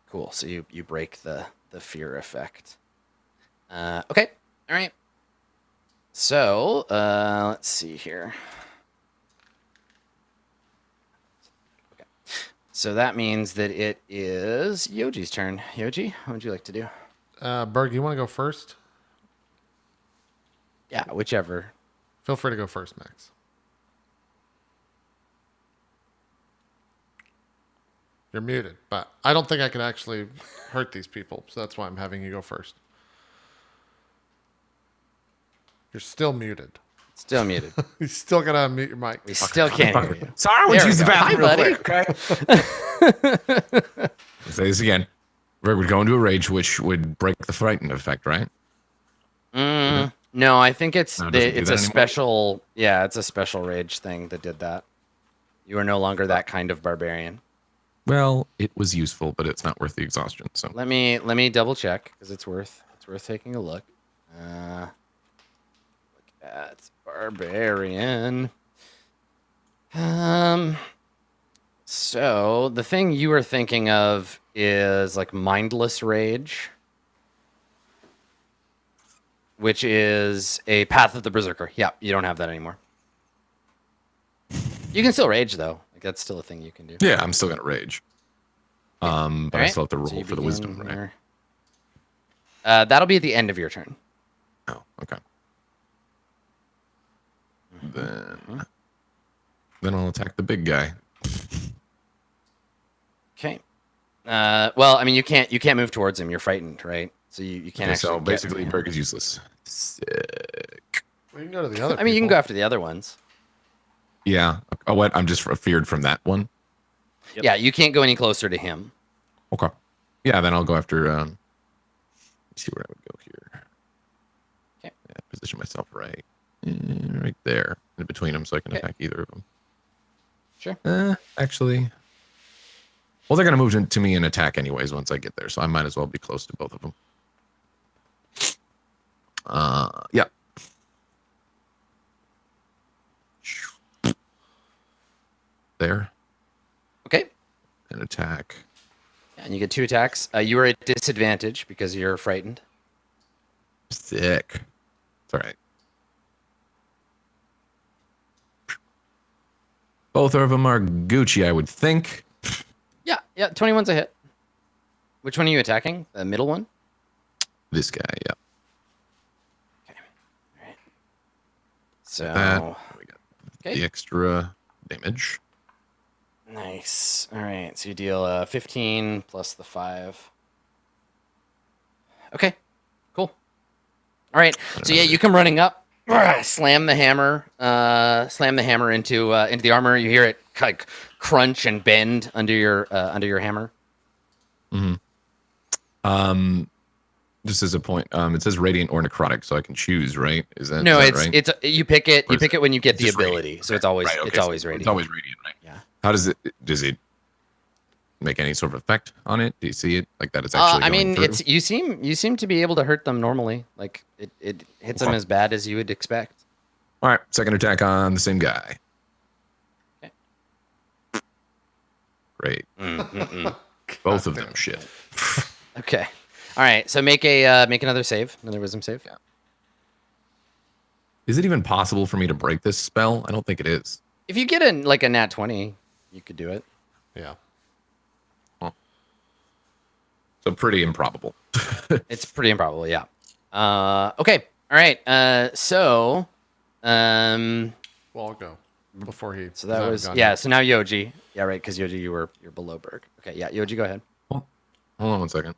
cool. So you break the fear effect. Okay, all right. So let's see here. Okay, so that means that it is Yoji's turn. Yoji, what would you like to do? Berg, you want to go first? Yeah, whichever. Feel free to go first, Max. You're muted, but I don't think I can actually hurt these people, so that's why I'm having you go first. You're still muted. Still muted. You still gotta unmute your mic. We still can't hear you. Sorry, I went to There we use the go. bathroom Hi, real quick. Okay. Say this again. Rick would go into a rage, which would break the frightened effect, right? No, I think it's No, it doesn't do it's that a anymore? special. Yeah, it's a special rage thing that did that. You are no longer that kind of barbarian. Well, it was useful, but it's not worth the exhaustion. So Let me double check because it's worth taking a look. Look at barbarian. So the thing you were thinking of is like mindless rage, which is a Path of the Berserker. Yeah, you don't have that anymore. You can still rage though. Like that's still a thing you can do. yeah, I'm still gonna rage. But I Alright, still have to roll so you for the begin wisdom, right? your- that'll be at the end of your turn. Oh, okay. Then I'll attack the big guy. Okay. Well, I mean, you can't move towards him. You're frightened, right? So you can't Okay, actually. so get basically, to him. perk is useless. Sick. Well, you can go to the other I mean, you can people. go after the other ones. Yeah. Oh, what? I'm just feared from that one. Yep. Yeah, you can't go any closer to him. Okay. Yeah, then I'll go after. Let's see where I would go here. Okay. Yeah, position myself right, right there, in between them, so I can Okay. attack either of them. Sure. Actually, well, they're gonna move to me and attack anyways once I get there, so I might as well be close to both of them. Yeah. There, Okay. and attack. And you get 2 attacks. You are at disadvantage because you're frightened. Sick. It's all right. Both of them are Gucci, I would think. Yeah. 21's a hit. Which one are you attacking? The middle one? This guy, yeah. So That. We got okay. the extra damage. Nice. All right. So you deal 15 plus the 5. Okay. Cool. All right. So yeah, you come running up, slam the hammer into the armor. You hear it like crunch and bend under your hammer. Just as a point, it says radiant or necrotic, so I can choose, right? No, is that it's right? it's you pick it. Or You is pick it- it when you get it's the just radiant, ability. So right? it's always Right, okay, it's so always radiant. It's always radiant, right? Yeah. How does it make any sort of effect on it? Do you see it like that? It's actually. I going mean, through? it's you seem to be able to hurt them normally. Like it hits them Okay. as bad as you would expect. All right. Second attack on the same guy. Okay. Great. Both of them. Shit. Okay. All right. So make another save, another wisdom save. Yeah. Is it even possible for me to break this spell? I don't think it is. If you get a nat 20, you could do it. Yeah. So pretty improbable. It's pretty improbable, yeah. Okay. All right. So Well, I'll go before he. so that was So now Yoji. Yeah, right. Because Yoji, you're below Berg. Okay. Yeah. Yoji, go ahead. Hold on 1 second.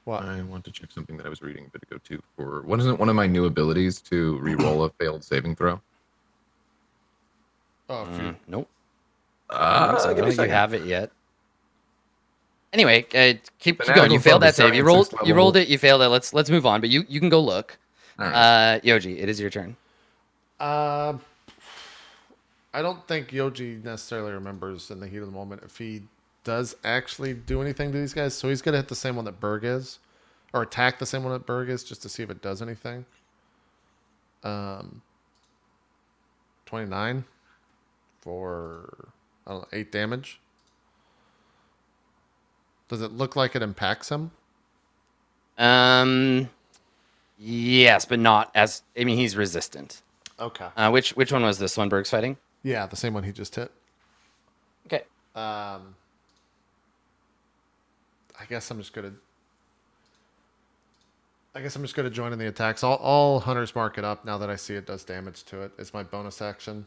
What? I want to check something that I was reading a bit ago too. For what is it? One of my new abilities to re-roll a failed saving throw. Oh, if you, Nope. Give I me a don't think you second. have it yet. Anyway, keep now going. You go failed from that save. starting You at rolled. sixth You level. rolled it. You failed it. Let's move on. But you can go look. All right. Yoji, it is your turn. I don't think Yoji necessarily remembers in the heat of the moment if he does actually do anything to these guys. So he's gonna hit the same one that Berg is, or attack the same one that Berg is, just to see if it does anything. 29 for I don't know 8 damage. Does it look like it impacts him? Yes, but not as. I mean, he's resistant. Okay. Which one was this one? Berg's fighting. Yeah, the same one he just hit. Okay. I guess I'm just gonna join in the attacks. All hunters mark it up now that I see it does damage to it. It's my bonus action.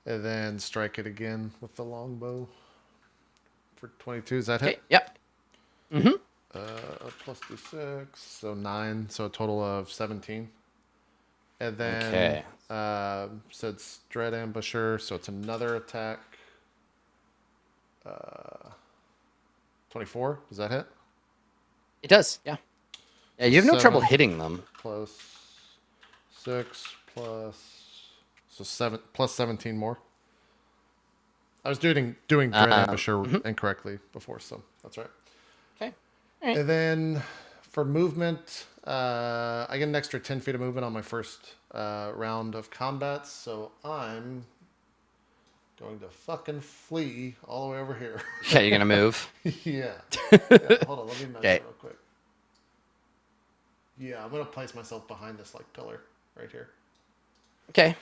And then strike it again with the longbow for 22. Is that hit? Okay. Yep. Mm-hmm. Plus d6, so 9, so a total of 17. And then Okay. so it's Dread Ambusher, so it's another attack. 24, does that hit? It does. Yeah. Yeah. You have no trouble 7 hitting them. plus 6 plus 7 plus 17 more. I was doing Dread Ambusher incorrectly before, so that's right. Okay. All right. And then for movement, I get an extra 10 feet of movement on my first round of combat, so I'm going to fucking flee all the way over here. Okay, you're gonna move. Yeah. Hold on, let me measure Okay. real quick. Yeah, I'm gonna place myself behind this like pillar right here. Okay.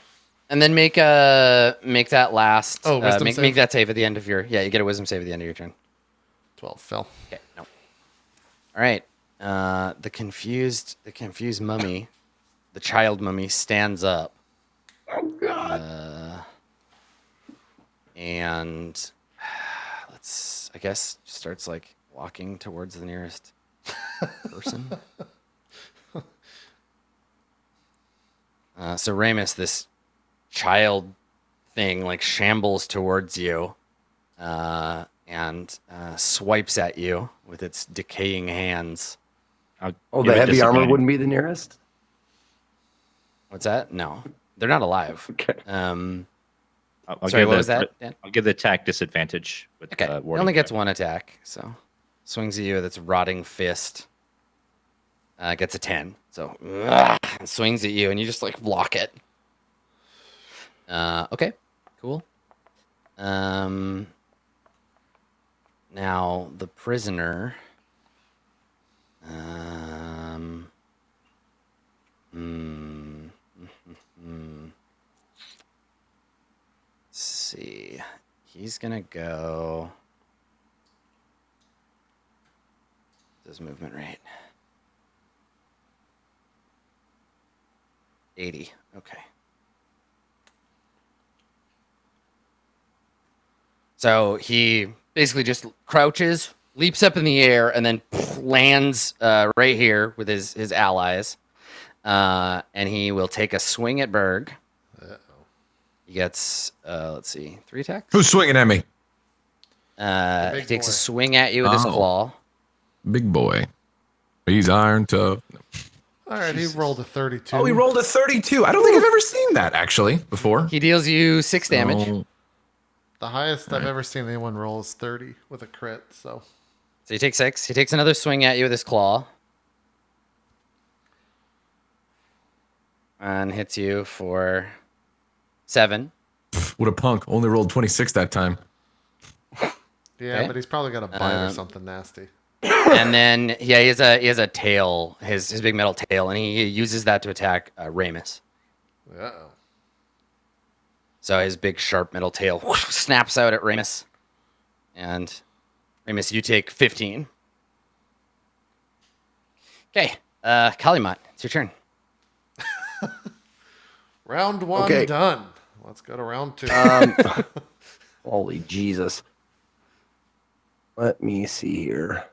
And then make that last. Wisdom make save? that save at the end of your. Yeah, you get a wisdom save at the end of your turn. 12 fell. Okay. No. All right. The confused mummy, the child mummy, stands up. Oh God. And I guess starts like walking towards the nearest person. So Ramus, this child thing like shambles towards you and swipes at you with its decaying hands. Oh, the heavy armor wouldn't be the nearest? What's that? No, they're not alive. Okay. Sorry, what was that, Dan? I'll give the attack disadvantage. With, Okay, it warding only gets check. one attack, so swings at you with its rotting fist. Gets a 10, so and swings at you, and you just like block it. Okay, cool. Now the prisoner. Let's see. He's gonna go. His movement rate. 80. Okay. So he basically just crouches, leaps up in the air, and then lands right here with his allies. And he will take a swing at Berg. He gets, let's see, 3 attacks. Who's swinging at me? He takes boy. a swing at you with his Oh. claw. Big boy. He's iron tough. All right, he rolled a 32. Oh, he rolled a 32. I don't think I've ever seen that actually before. He deals you 6 damage. Oh, The highest I've ever seen anyone roll is 30 with a crit, so. So he takes 6. He takes another swing at you with his claw. And hits you for 7. what a punk. Only rolled 26 that time. Yeah, Okay. but he's probably got a bite or something nasty. And then he has a tail, his big metal tail, and he uses that to attack Ramus. Uh-oh. So his big sharp metal tail whoosh, snaps out at Ramus. And Ramus, you take 15. Okay, Kalimat, it's your turn. Round 1 Okay. done. Let's go to round 2. Holy Jesus. Let me see here.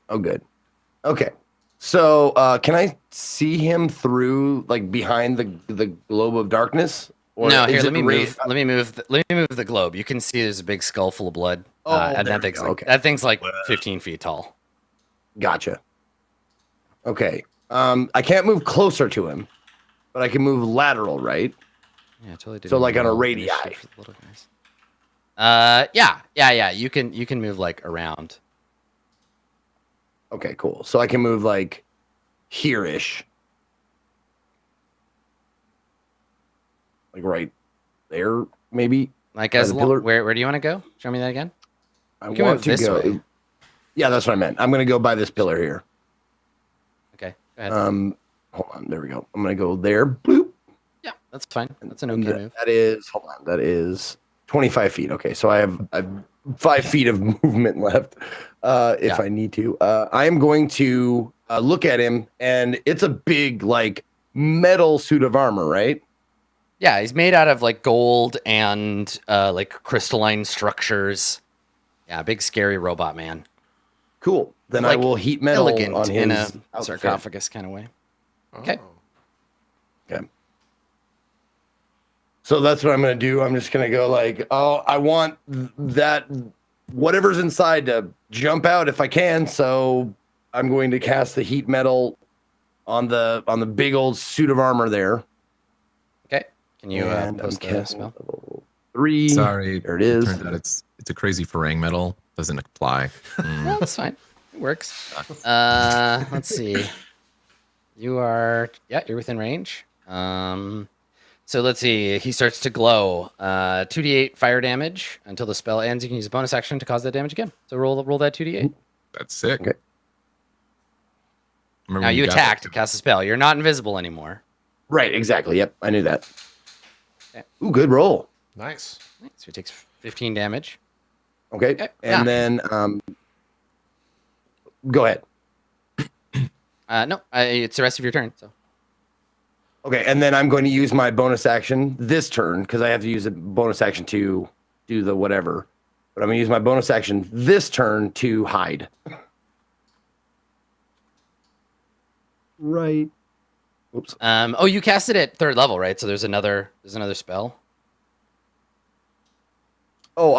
Oh, good. Okay. So, can I see him through, like, behind the globe of darkness? Or No, is here, it let me raised move. Let me move the globe. You can see there's a big skull full of blood. Oh, and there that we thing's go, like, okay. that thing's like 15 feet tall. Gotcha. Okay. I can't move closer to him, but I can move lateral, right? Yeah, totally. So, like, on a roll radii. initiative for the little guys. Yeah. You can move like around. Okay, cool. So I can move like here-ish. Like right there, maybe. Like By as the long, pillar? where do you want to go? Show me that again. I You can want move to this go. way. Yeah, that's what I meant. I'm gonna go by this pillar here. Okay, go ahead. Hold on. There we go. I'm gonna go there. Bloop. Yeah, that's fine. That's an And okay move. that is. Hold on. That is 25 feet. Okay, so I have 5 feet of movement left. If Yeah. I need to, I am going to look at him, and it's a big like metal suit of armor, right? Yeah, he's made out of like gold and like crystalline structures. Yeah, big scary robot man. Cool. Then I Like, will heat metal Elegant on his in a outfit. sarcophagus kind of way. Okay. Oh. Okay. So that's what I'm going to do. I'm just going to go like, oh, I want that whatever's inside to jump out if I can. So I'm going to cast the heat metal on the big old suit of armor there. Okay. Can you And post I'm the casting spell? level 3. Sorry, There it is. Turns out it's a crazy Farang medal. Doesn't apply. No, that's fine. It works. Let's see. You're within range. So let's see. He starts to glow. 2d8 fire damage until the spell ends. You can use a bonus action to cause that damage again. So roll that 2d8. That's sick. Okay. Remember Now when you got attack that- to cast a spell. You're not invisible anymore. Right, exactly. Yep, I knew that. Okay. Ooh, good roll. Nice. So he takes 15 damage. Okay. Okay, And then go ahead. No, it's the rest of your turn. So Okay, and then I'm going to use my bonus action this turn because I have to use a bonus action to do the whatever. But I'm going to use my bonus action this turn to hide. Right. Oops. oh, you cast it at 3rd level, right? So there's another spell. Oh,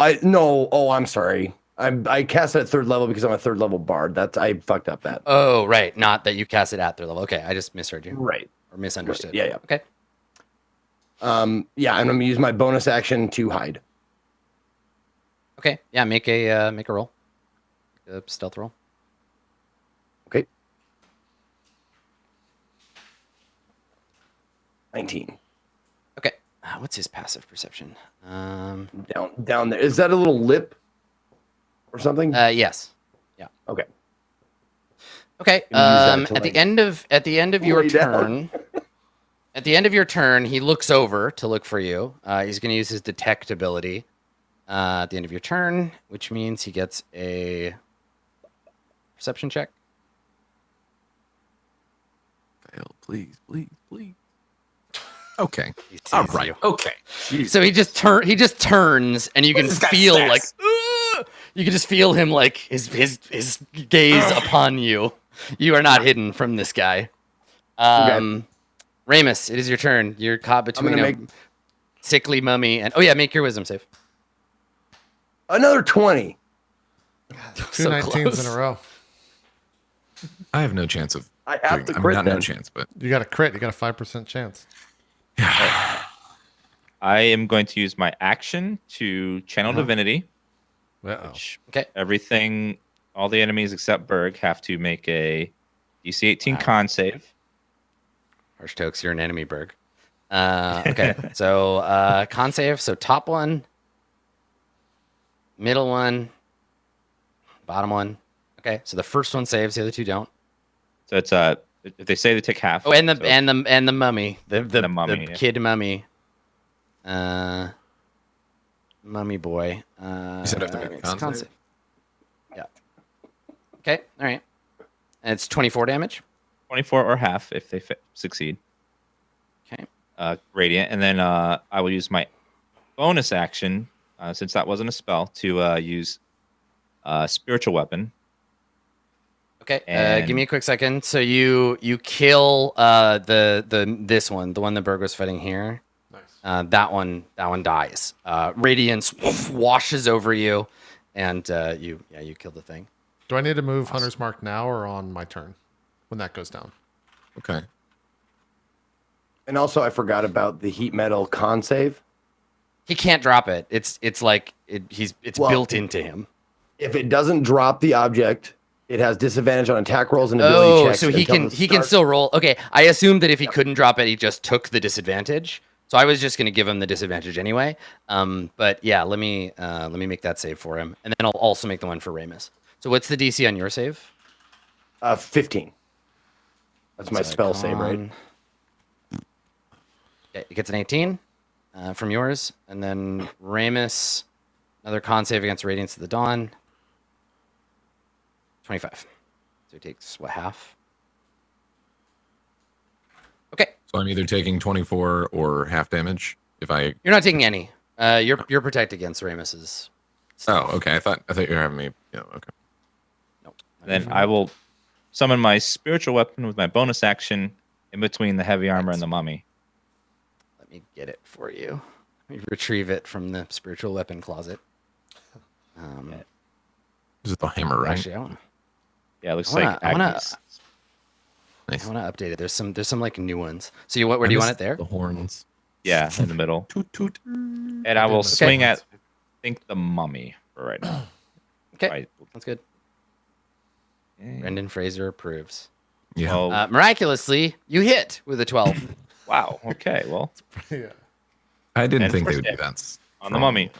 I'm sorry. I cast it at 3rd level because I'm a 3rd level bard. I fucked up that. Oh, right. Not that you cast it at 3rd level. Okay, I just misheard you Right. or misunderstood. Yeah, yeah. Okay. Yeah, and I'm going to use my bonus action to hide. Okay. Yeah, make a roll. A stealth roll. Okay. 19. Okay. What's his passive perception? Down there. Is that a little lip or something? Yes. Okay. Okay. Gonna use that to, At the like, end of your lay down. turn, at the end of your turn, he looks over to look for you. He's going to use his detect ability at the end of your turn, which means he gets a perception check. Fail, please, please, please. Okay. He sees All right. you. Okay. So he just turns, and you can feel like you can just feel him like his gaze upon you. You are not hidden from this guy. Ramus, it is your turn. You're caught between a sickly mummy and make your wisdom save. Another 20. Two So 19s close. in a row. I have no chance of. I have to doing, crit not no then. chance, but You got a crit. You got a 5% chance. I am going to use my action to channel divinity. Uh-oh. Which Okay. everything, all the enemies except Berg have to make a DC 18 con save. Harsh Tokes, you're an enemy, Berg. Okay, so con save. So top one, middle one, bottom one. Okay, so the first one saves, the other two don't. So it's if they say they take half. Oh, and the so- and the mummy, the mummy, yeah. kid mummy, mummy boy. You said I have to make a it's con save? Yeah. Okay. All right. And it's 24 damage. 24 or half if they succeed. Okay. Radiant, and then I will use my bonus action since that wasn't a spell to use spiritual weapon. Okay. Give And- me a quick second. So you kill this one, the one that Berg was fighting here. Nice. That one dies. Radiance washes over you, and you kill the thing. Do I need to move Hunter's Mark now or on my turn when that goes down? okay. And also, I forgot about the heat metal con save. He can't drop it. It's Well, built into him. If it doesn't drop the object, it has disadvantage on attack rolls and ability Oh, checks. so he until can the he can start. still roll. Okay, I assumed that if he couldn't drop it, he just took the disadvantage. So I was just going to give him the disadvantage anyway. But yeah, let me make that save for him, and then I'll also make the one for Ramus. So what's the DC on your save? 15. That's my spell save, right? Okay, it gets an 18 from yours, and then Ramus, another con save against Radiance of the Dawn. 25. So he takes what, half? Okay. So I'm either taking 24 or half damage if I. You're not taking any. You're protected against Ramus's. Oh, okay. I thought you were having me. Yeah, okay. Nope. Then I will summon my spiritual weapon with my bonus action in between the heavy armor and the mummy. Let me get it for you. Let me retrieve it from the spiritual weapon closet. Is it the hammer, right? Actually, Yeah, it looks I like wanna- Agnes. Nice. I want to update it. There's some like new ones. So where do you want it there? The horns. Yeah, in the middle. Toot toot. And I will swing at, I think, the mummy for right now. Okay, Right. that's good. Brendan Fraser approves. Yeah. Well, Miraculously, you hit with a 12. wow. Okay. Well, Yeah. I didn't and think they first would do hit that. on the mummy.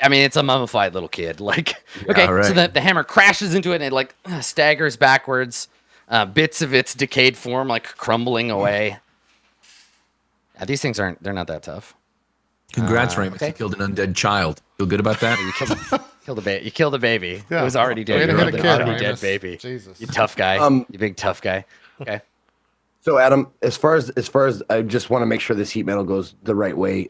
I mean, it's a mummified little kid. Like, okay, so right. the hammer crashes into it and it like staggers backwards. Bits of its decayed form like crumbling away. Yeah, these things they're not that tough. Congrats, Ramus. okay. You killed an undead child. Feel good about that? You killed a baby. You killed a baby. Yeah. It was already dead. Way to You hit killed a an kid, already dead Ramus. baby. Jesus. You tough guy. You big tough guy. Okay. So Adam, as far as I just want to make sure this heat metal goes the right way.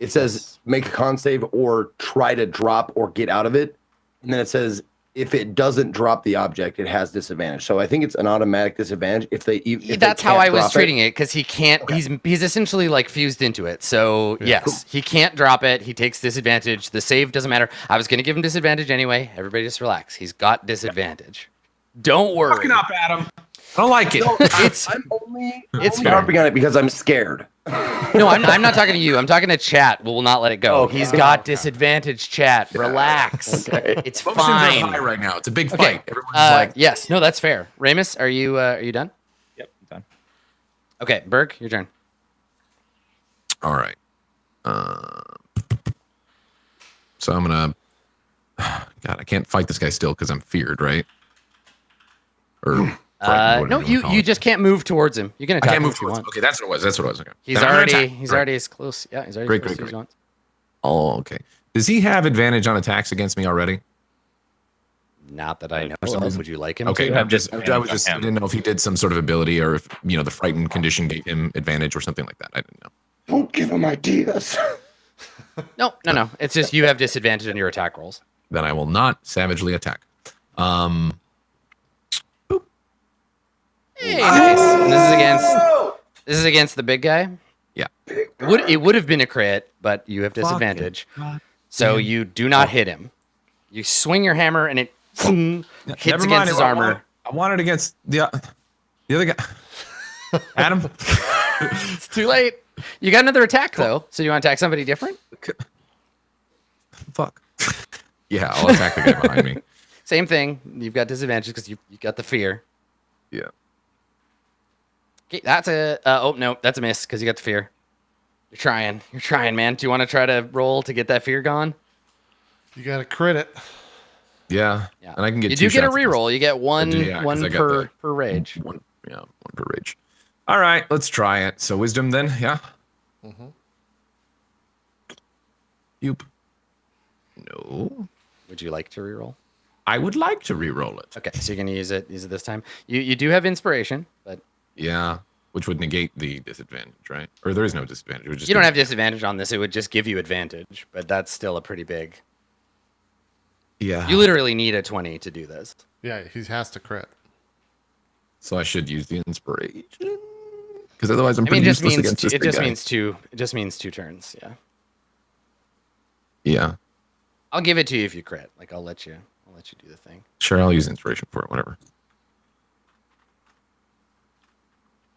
It says make a con save or try to drop or get out of it, and then it says if it doesn't drop the object, it has disadvantage. So I think it's an automatic disadvantage if they. If That's they how can't I was drop treating it because he can't. Okay. He's essentially like fused into it. So yes, he can't drop it. He takes disadvantage. The save doesn't matter. I was gonna give him disadvantage anyway. Everybody just relax. He's got disadvantage. Don't worry. Fucking up, Adam. I don't like it. I'm only It's only fair. harping on it because I'm scared. No, I'm not talking to you. I'm talking to chat. We'll not let it go. Okay. He's got disadvantage. Chat. Relax. Okay. It's Emotions are fine. high right now. It's a big Okay. fight. Everyone's like, Yes. No, that's fair. Ramus, are you done? Yep, done. Okay, Berg, your turn. all right. So I'm gonna. God, I can't fight this guy still because I'm feared, right? Or frightened, whatever No, wanna call you it. just can't move towards him. You can I attack can't him move if you towards. want. Okay, that's what it was. That's what it was. Okay. He's Then I'm gonna already attack. he's Right. already as close. Yeah, he's already Great, as close great, as he wants. Oh, okay. Does he have advantage on attacks against me already? Not that I know For some of. reason. Would you like him Okay, to? I'm just. I advantage was just. on I him. didn't know if he did some sort of ability or if the frightened condition gave him advantage or something like that. I didn't know. Don't give him ideas. No. It's just you have disadvantage on your attack rolls. Then I will not savagely attack. Hey, nice. And this is against the big guy. Yeah. It would have been a crit, but you have disadvantage. So you do not hit him. You swing your hammer and it hits Never mind, against his I armor. want it against the other guy. Adam. It's too late. You got another attack though. So you want to attack somebody different? Fuck. Yeah, I'll attack the guy behind me. Same thing. You've got disadvantage because you got the fear. Yeah. Okay, that's a oh no, that's a miss because you got the fear. You're trying, man. Do you want to try to roll to get that fear gone? You got to crit it. Yeah. Yeah. And I can get You two do get a shots at this. reroll. You get one Yeah, 'cause I got per rage. One per rage. All right, let's try it. So wisdom then, yeah. Mm-hmm. Yoop. No. Would you like to reroll? I would like to reroll it. Okay, so you're gonna use it this time. You do have inspiration, but Yeah, which would negate the disadvantage, right? Or there is no disadvantage. It would just you don't be- have disadvantage on this. It would just give you advantage, but that's still a pretty big. Yeah. You literally need a 20 to do this. Yeah, he has to crit. So I should use the inspiration because otherwise I'm I mean, pretty it just useless means against this it big just guy. means two. It just means 2 turns. Yeah, Yeah. I'll give it to you if you crit. Like I'll let you do the thing. Sure, I'll use inspiration for it. Whatever.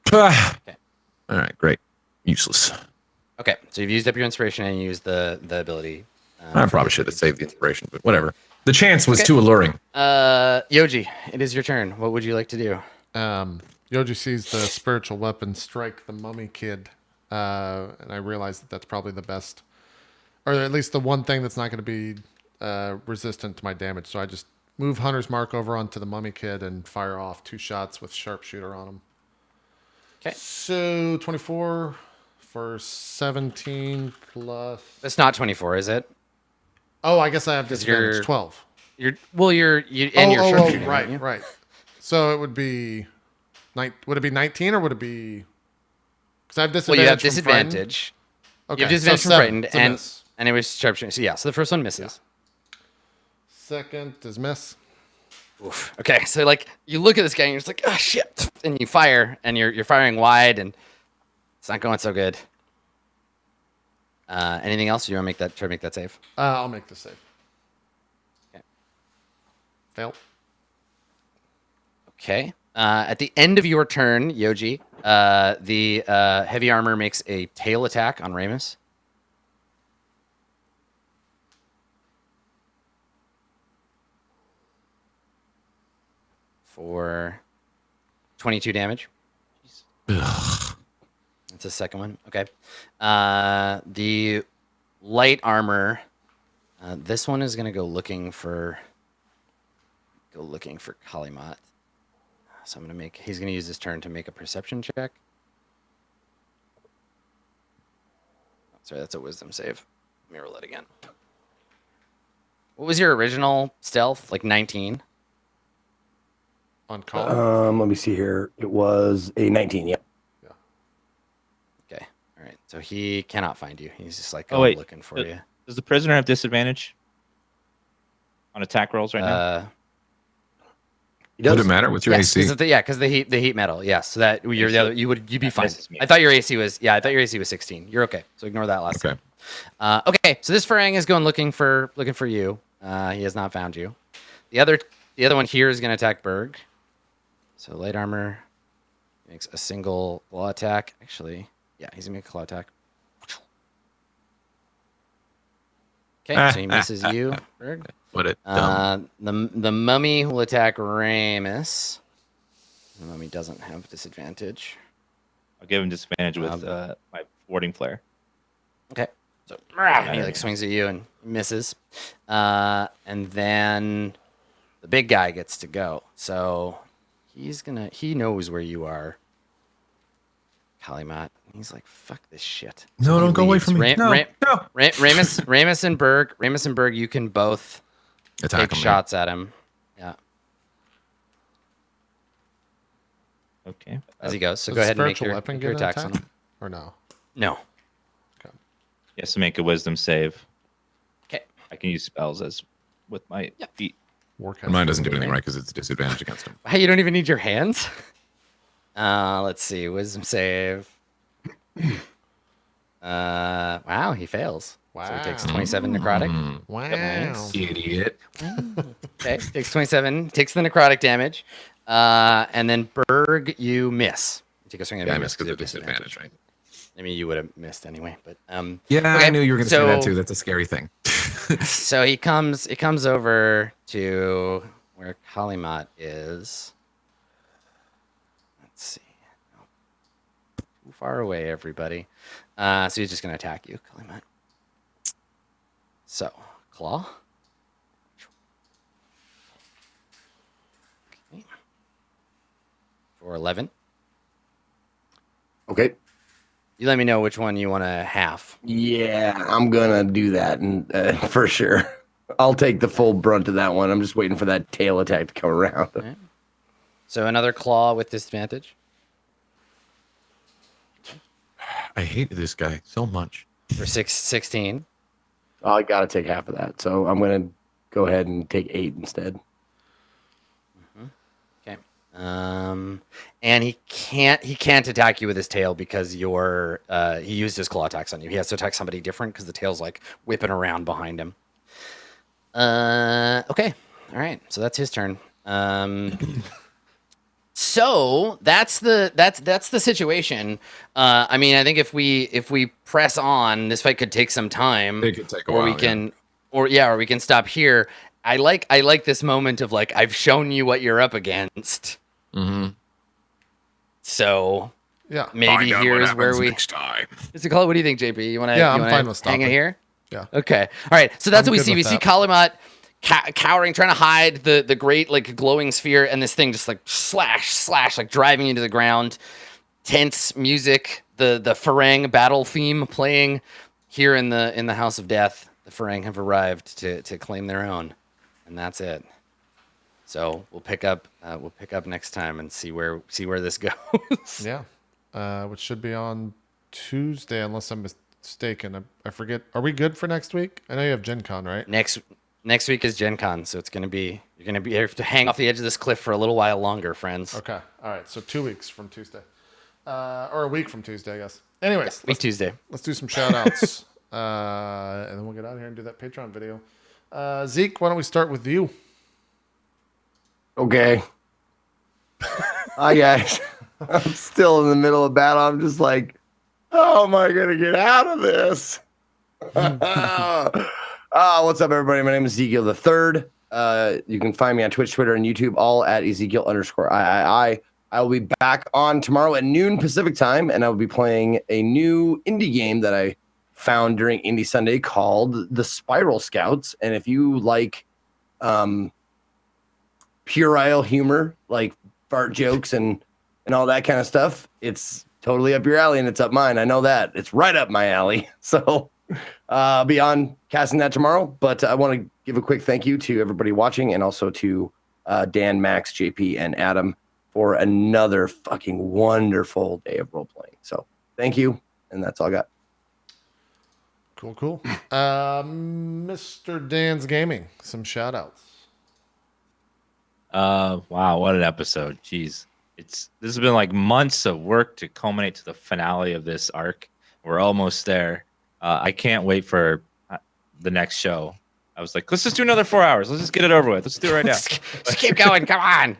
Okay. All right, great. Useless. Okay, so you've used up your inspiration and you used the ability. I probably should have saved the inspiration, but whatever. The chance was Okay. too alluring. Yoji, it is your turn. What would you like to do? Yoji sees the spiritual weapon strike the mummy kid and I realized that that's probably the best, or at least the one thing that's not going to be resistant to my damage. So I just move Hunter's Mark over onto the Mummy Kid and fire off 2 shots with Sharpshooter on him. Okay. So 24 for 17 plus. It's not 24, is it? Oh, I guess I have 'Cause disadvantage. you're- 12. You're you're sharpshooting, right, aren't you? right. So it would be, would it be 19 or would it be? Because I have disadvantage. Well, you have from frightened. disadvantage. Okay, You have disadvantage so from 7. frightened, It's a and miss. it was sharpshooting. So yeah, so the first one misses. Second is miss. Oof. Okay, so like you look at this guy and you're just like, oh shit, and you fire, and you're firing wide, and it's not going so good. Anything else? You want to try to make that save? I'll make the save. Okay. Fail. Okay. At the end of your turn, Yoji, the heavy armor makes a tail attack on Ramus. For 22 damage. Ugh. That's the second one. Okay. The light armor. This one is gonna go looking for Kalimat. So he's gonna use his turn to make a perception check. Sorry, that's a wisdom save. Let me roll it again. What was your original stealth? Like 19? On call. Let me see here. It was a 19. Yeah. Okay. All right. So he cannot find you. He's just like Oh, wait. looking for you. Does the prisoner have disadvantage on attack rolls right now? He Would does. it matter? What's your Yes, AC? because the heat metal. Yes, so that you're the other, you'd be That fine. misses me. I thought your AC was 16. You're okay. So ignore that last. Okay. Time. Okay. So this Farang is going looking for you. He has not found you. The other one here is going to attack Berg. So light armor makes a single claw attack. Actually, yeah, he's gonna make a claw attack. Okay, so he misses you, Berg. What it dumb. The mummy will attack Ramus. The mummy doesn't have disadvantage. I'll give him disadvantage with my warding flare. Okay. So he like swings at you and misses. And then the big guy gets to go. So he knows where you are. Kalimat. He's like, fuck this shit. No, So he don't go away leaves. from me. No, no. Ramus and Berg, you can both Attack take him. shots at him. Yeah. Okay. As he goes. So Does go ahead and make spiritual your, weapon make your get an attacks on attack? him. Or no? No. He has to make a wisdom save. Okay. I can use spells as with my feet. Warcast. Mine doesn't do anything right because it's a disadvantage against him. Hey, you don't even need your hands? Let's see. Wisdom save. Wow, he fails. So he takes Wow. 27 necrotic. Mm, Wow. Nice. idiot. Okay, takes 27, takes the necrotic damage. And then Berg, you miss. You take a swing at Yeah, I him, missed because you of have disadvantage, right? I mean, you would have missed anyway, but Yeah, Okay, I knew you were going to say that so- too. That's a scary thing. so he comes over to where Kalimat is. Let's see. Too far away, everybody. So he's just gonna attack you, Kalimat. So, claw. Okay. For 11. Okay. You let me know which one you want to half. Yeah, I'm gonna do that, and for sure, I'll take the full brunt of that one. I'm just waiting for that tail attack to come around. Right. So another claw with disadvantage. I hate this guy so much. For 16. Oh, I gotta take half of that, so I'm gonna go ahead and take 8 instead. Okay. And he can't attack you with his tail because he used his claw attacks on you. He has to attack somebody different because the tail's like whipping around behind him. Okay. All right. So that's his turn. So that's the situation. I mean, I think if we press on, this fight could take some time. It could take a or while. we can or we can stop here. I like this moment of like, I've shown you what you're up against. Mm-hmm. So Yeah. maybe Find out what here's where happens we. next time. Is it called? What do you think, JP? You want to? Yeah, I'm wanna fine with hang it stopping. here. Yeah. Okay. All right. So that's I'm what we good see. with We see that. Kalimat cowering, trying to hide the great like glowing sphere, and this thing just like slash, like driving into the ground. Tense music, the Farang battle theme playing here in the House of Death. The Farang have arrived to claim their own, and that's it. So we'll pick up next time and see where this goes. Yeah. Which should be on Tuesday, unless I'm mistaken. I forget. Are we good for next week? I know you have Gen Con, right? Next week is Gen Con, so you're gonna have to hang off the edge of this cliff for a little while longer, friends. Okay. All right. So 2 weeks from Tuesday. Or a week from Tuesday, I guess. Anyways, Week Tuesday. let's do some shout outs. And then we'll get out of here and do that Patreon video. Zeke, why don't we start with you? Okay. Hi, guys. I'm still in the middle of battle. I'm just like, how am I going to get out of this? What's up, everybody? My name is Ezekiel the Third. You can find me on Twitch, Twitter, and YouTube, all at Ezekiel_III. I will be back on tomorrow at noon Pacific time, and I will be playing a new indie game that I found during Indie Sunday called The Spiral Scouts. And if you like puerile humor, like fart jokes and all that kind of stuff, it's totally up your alley, and it's up mine. I know that. It's right up my alley. So I'll be on casting that tomorrow. But I want to give a quick thank you to everybody watching, and also to Dan, Max, JP, and Adam for another fucking wonderful day of role playing. So thank you, and that's all I got. Cool. Mr. DansGaming, some shout outs. Wow, what an episode. Jeez. This has been like months of work to culminate to the finale of this arc. We're almost there. I can't wait for the next show. I was like, let's just do another 4 hours. Let's just get it over with. Let's do it right now. Just keep going. Come on.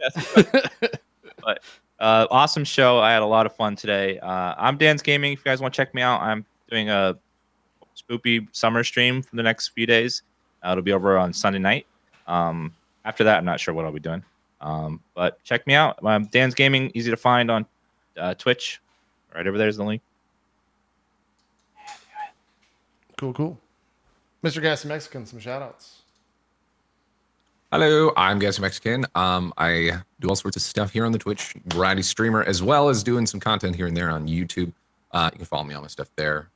But awesome show. I had a lot of fun today. I'm DansGaming. If you guys want to check me out, I'm doing a spoopy summer stream for the next few days. It'll be over on Sunday night. After that, I'm not sure what I'll be doing. But check me out. DansGaming, easy to find on Twitch. Right over there's the link. Cool. Mr. GassyMexican, some shout outs. Hello, I'm GassyMexican. I do all sorts of stuff here on the Twitch, variety streamer, as well as doing some content here and there on YouTube. You can follow me on my stuff there.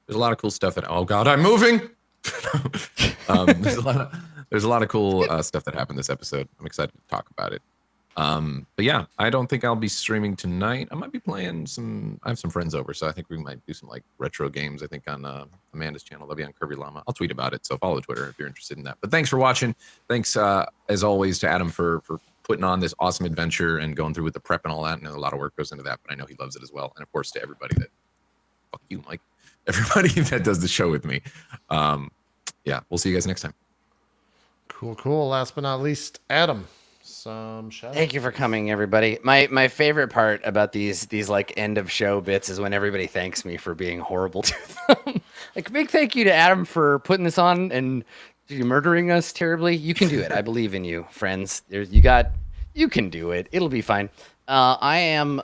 There's a lot of cool stuff that, oh God, I'm moving. There's a lot of cool stuff that happened this episode. I'm excited to talk about it. But yeah, I don't think I'll be streaming tonight. I might be playing I have some friends over, so I think we might do some like retro games, I think on Amanda's channel. They'll be on Kirby Llama. I'll tweet about it, so follow Twitter if you're interested in that. But thanks for watching. Thanks, as always, to Adam for putting on this awesome adventure and going through with the prep and all that. And a lot of work goes into that, but I know he loves it as well. And of course, to everybody fuck you, Mike. Everybody that does the show with me. Yeah, we'll see you guys next time. Cool. Last but not least, Adam, some shout outs. Thank you for coming, everybody. My favorite part about these like end of show bits is when everybody thanks me for being horrible to them. Like, big thank you to Adam for putting this on and murdering us terribly. You can do it. I believe in you, friends. You can do it. It'll be fine. I am,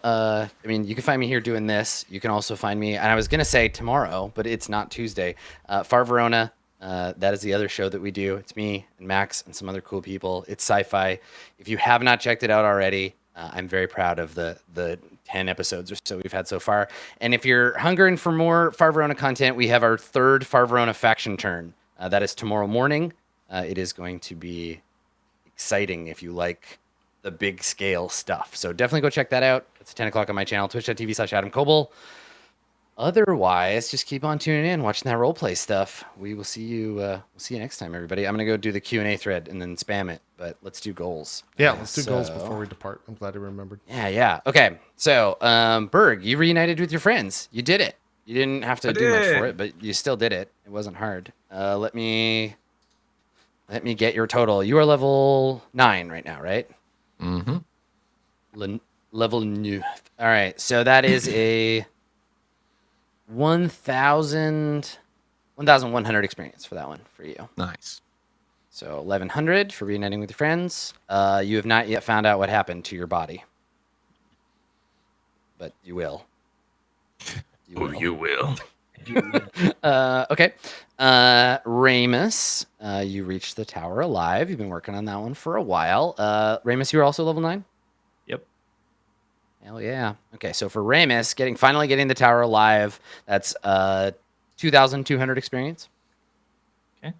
you can find me here doing this. You can also find me, and I was going to say tomorrow, but it's not Tuesday. Far Verona. That is the other show that we do. It's me and Max and some other cool people. It's sci-fi. If you have not checked it out already, I'm very proud of the 10 episodes or so we've had so far. And if you're hungering for more Far Verona content, we have our third Far Verona faction turn. That is tomorrow morning. It is going to be exciting if you like the big scale stuff. So definitely go check that out. It's 10 o'clock on my channel, twitch.tv/Adam Coble. Otherwise, just keep on tuning in, watching that roleplay stuff. We will see you. We'll see you next time, everybody. I'm gonna go do the Q&A thread and then spam it. But let's do goals. Yeah, let's do goals before we depart. I'm glad you remembered. Yeah. Okay. So, Berg, you reunited with your friends. You did it. You didn't have to do much for it, but you still did it. It wasn't hard. Let me get your total. You are level 9 right now, right? Mm-hmm. Level 9. All right. So that is a 1,100 experience for that one for you. Nice. So 1,100 for reuniting with your friends. You have not yet found out what happened to your body, but you will. Oh, you will. Okay. Ramus, you reached the tower alive. You've been working on that one for a while. Ramus, you were also level 9? Yep. Hell yeah. Okay, so for Ramus, finally getting the tower alive, that's 2,200 experience. Okay.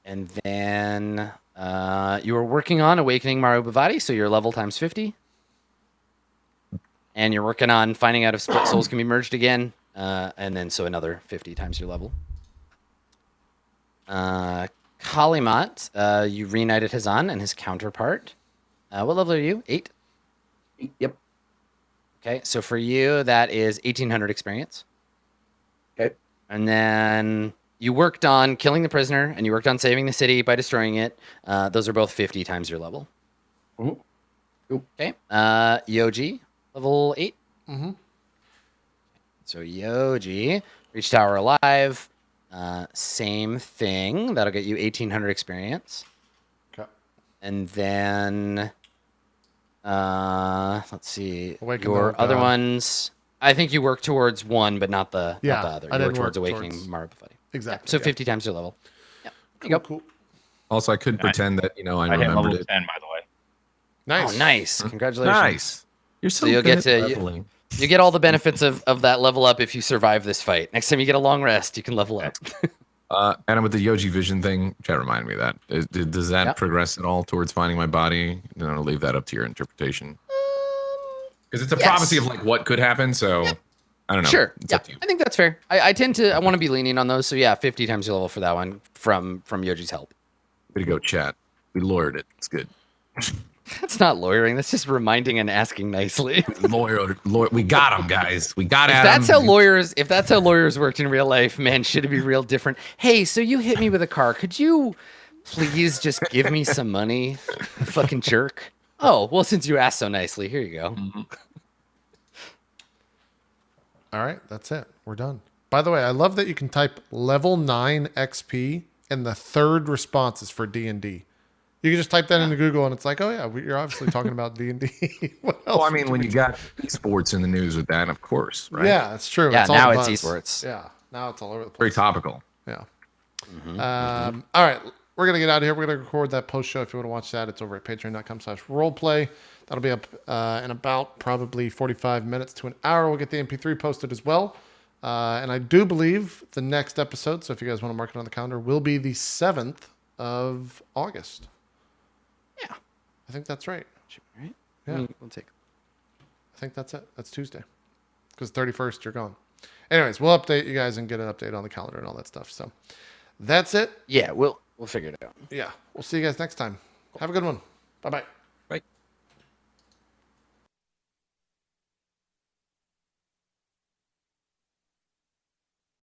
And then you were working on Awakening Mario Bavati, so your level times 50. And you're working on finding out if split souls can be merged again. And then so another 50 times your level. Kalimat, you reunited Hasan and his counterpart. What level are you? 8? Yep. Okay, so for you, that is 1,800 experience. Okay. And then you worked on killing the prisoner, and you worked on saving the city by destroying it. Those are both 50 times your level. Mhm. Cool. Okay. Yoji, level 8. Mm-hmm. So Yoji, reach tower alive. Same thing. That'll get you 1,800 experience. Okay. And then, let's see. Awaken Your the other God. ones, I think you work towards one, but not the Yeah, other. I You work didn't towards work Awakening towards- Mario Bavati. Exactly. So yeah. 50 times your level. Yep. There you go. Cool. Also, I could pretend that, I I hit level remembered 10, it. by the way. Nice. Oh, nice. Congratulations. Nice. You're so you'll good get at to- leveling. You get all the benefits of that level up if you survive this fight. Next time you get a long rest, you can level up. And with the Yoji Vision thing, chat reminded me of that. Does that Yeah. progress at all towards finding my body? No, I'll leave that up to your interpretation. Because it's a yes. prophecy of like what could happen. So I don't know. Sure. It's Yeah, up to you. I think that's fair. I want to be lenient on those. So yeah, 50 times your level for that one from Yoji's help. Way to go, chat. We lawyered it. It's good. That's not lawyering. That's just reminding and asking nicely. Lawyer, we got him, guys. We got If Adam. that's how lawyers worked in real life, man, should it be real different? Hey, so you hit me with a car. Could you please just give me some money? You fucking jerk. Oh, well, since you asked so nicely, here you go. All right, that's it. We're done. By the way, I love that you can type level 9 XP and the third response is for D&D. You can just type that into Google and it's like, oh yeah, you're obviously talking about D&D. What else? Well, I mean, when you got esports in the news with that, of course, right? Yeah, that's true. Yeah, it's all now the it's buzz. esports. Yeah, now it's all over the Very place. topical. Yeah. All right, we're gonna get out of here. We're gonna record that post show. If you want to watch that, it's over at patreon.com/roleplay. That'll be up in about probably 45 minutes to an hour. We'll get the MP3 posted as well. And I do believe the next episode, so if you guys want to mark it on the calendar, will be the 7th of August. Yeah. I think that's right. Right? Yeah. We'll take. I think that's it. That's Tuesday. Because 31st, you're gone. Anyways, we'll update you guys and get an update on the calendar and all that stuff. So that's it. Yeah, we'll figure it out. Yeah. We'll see you guys next time. Have a good one. Bye-bye.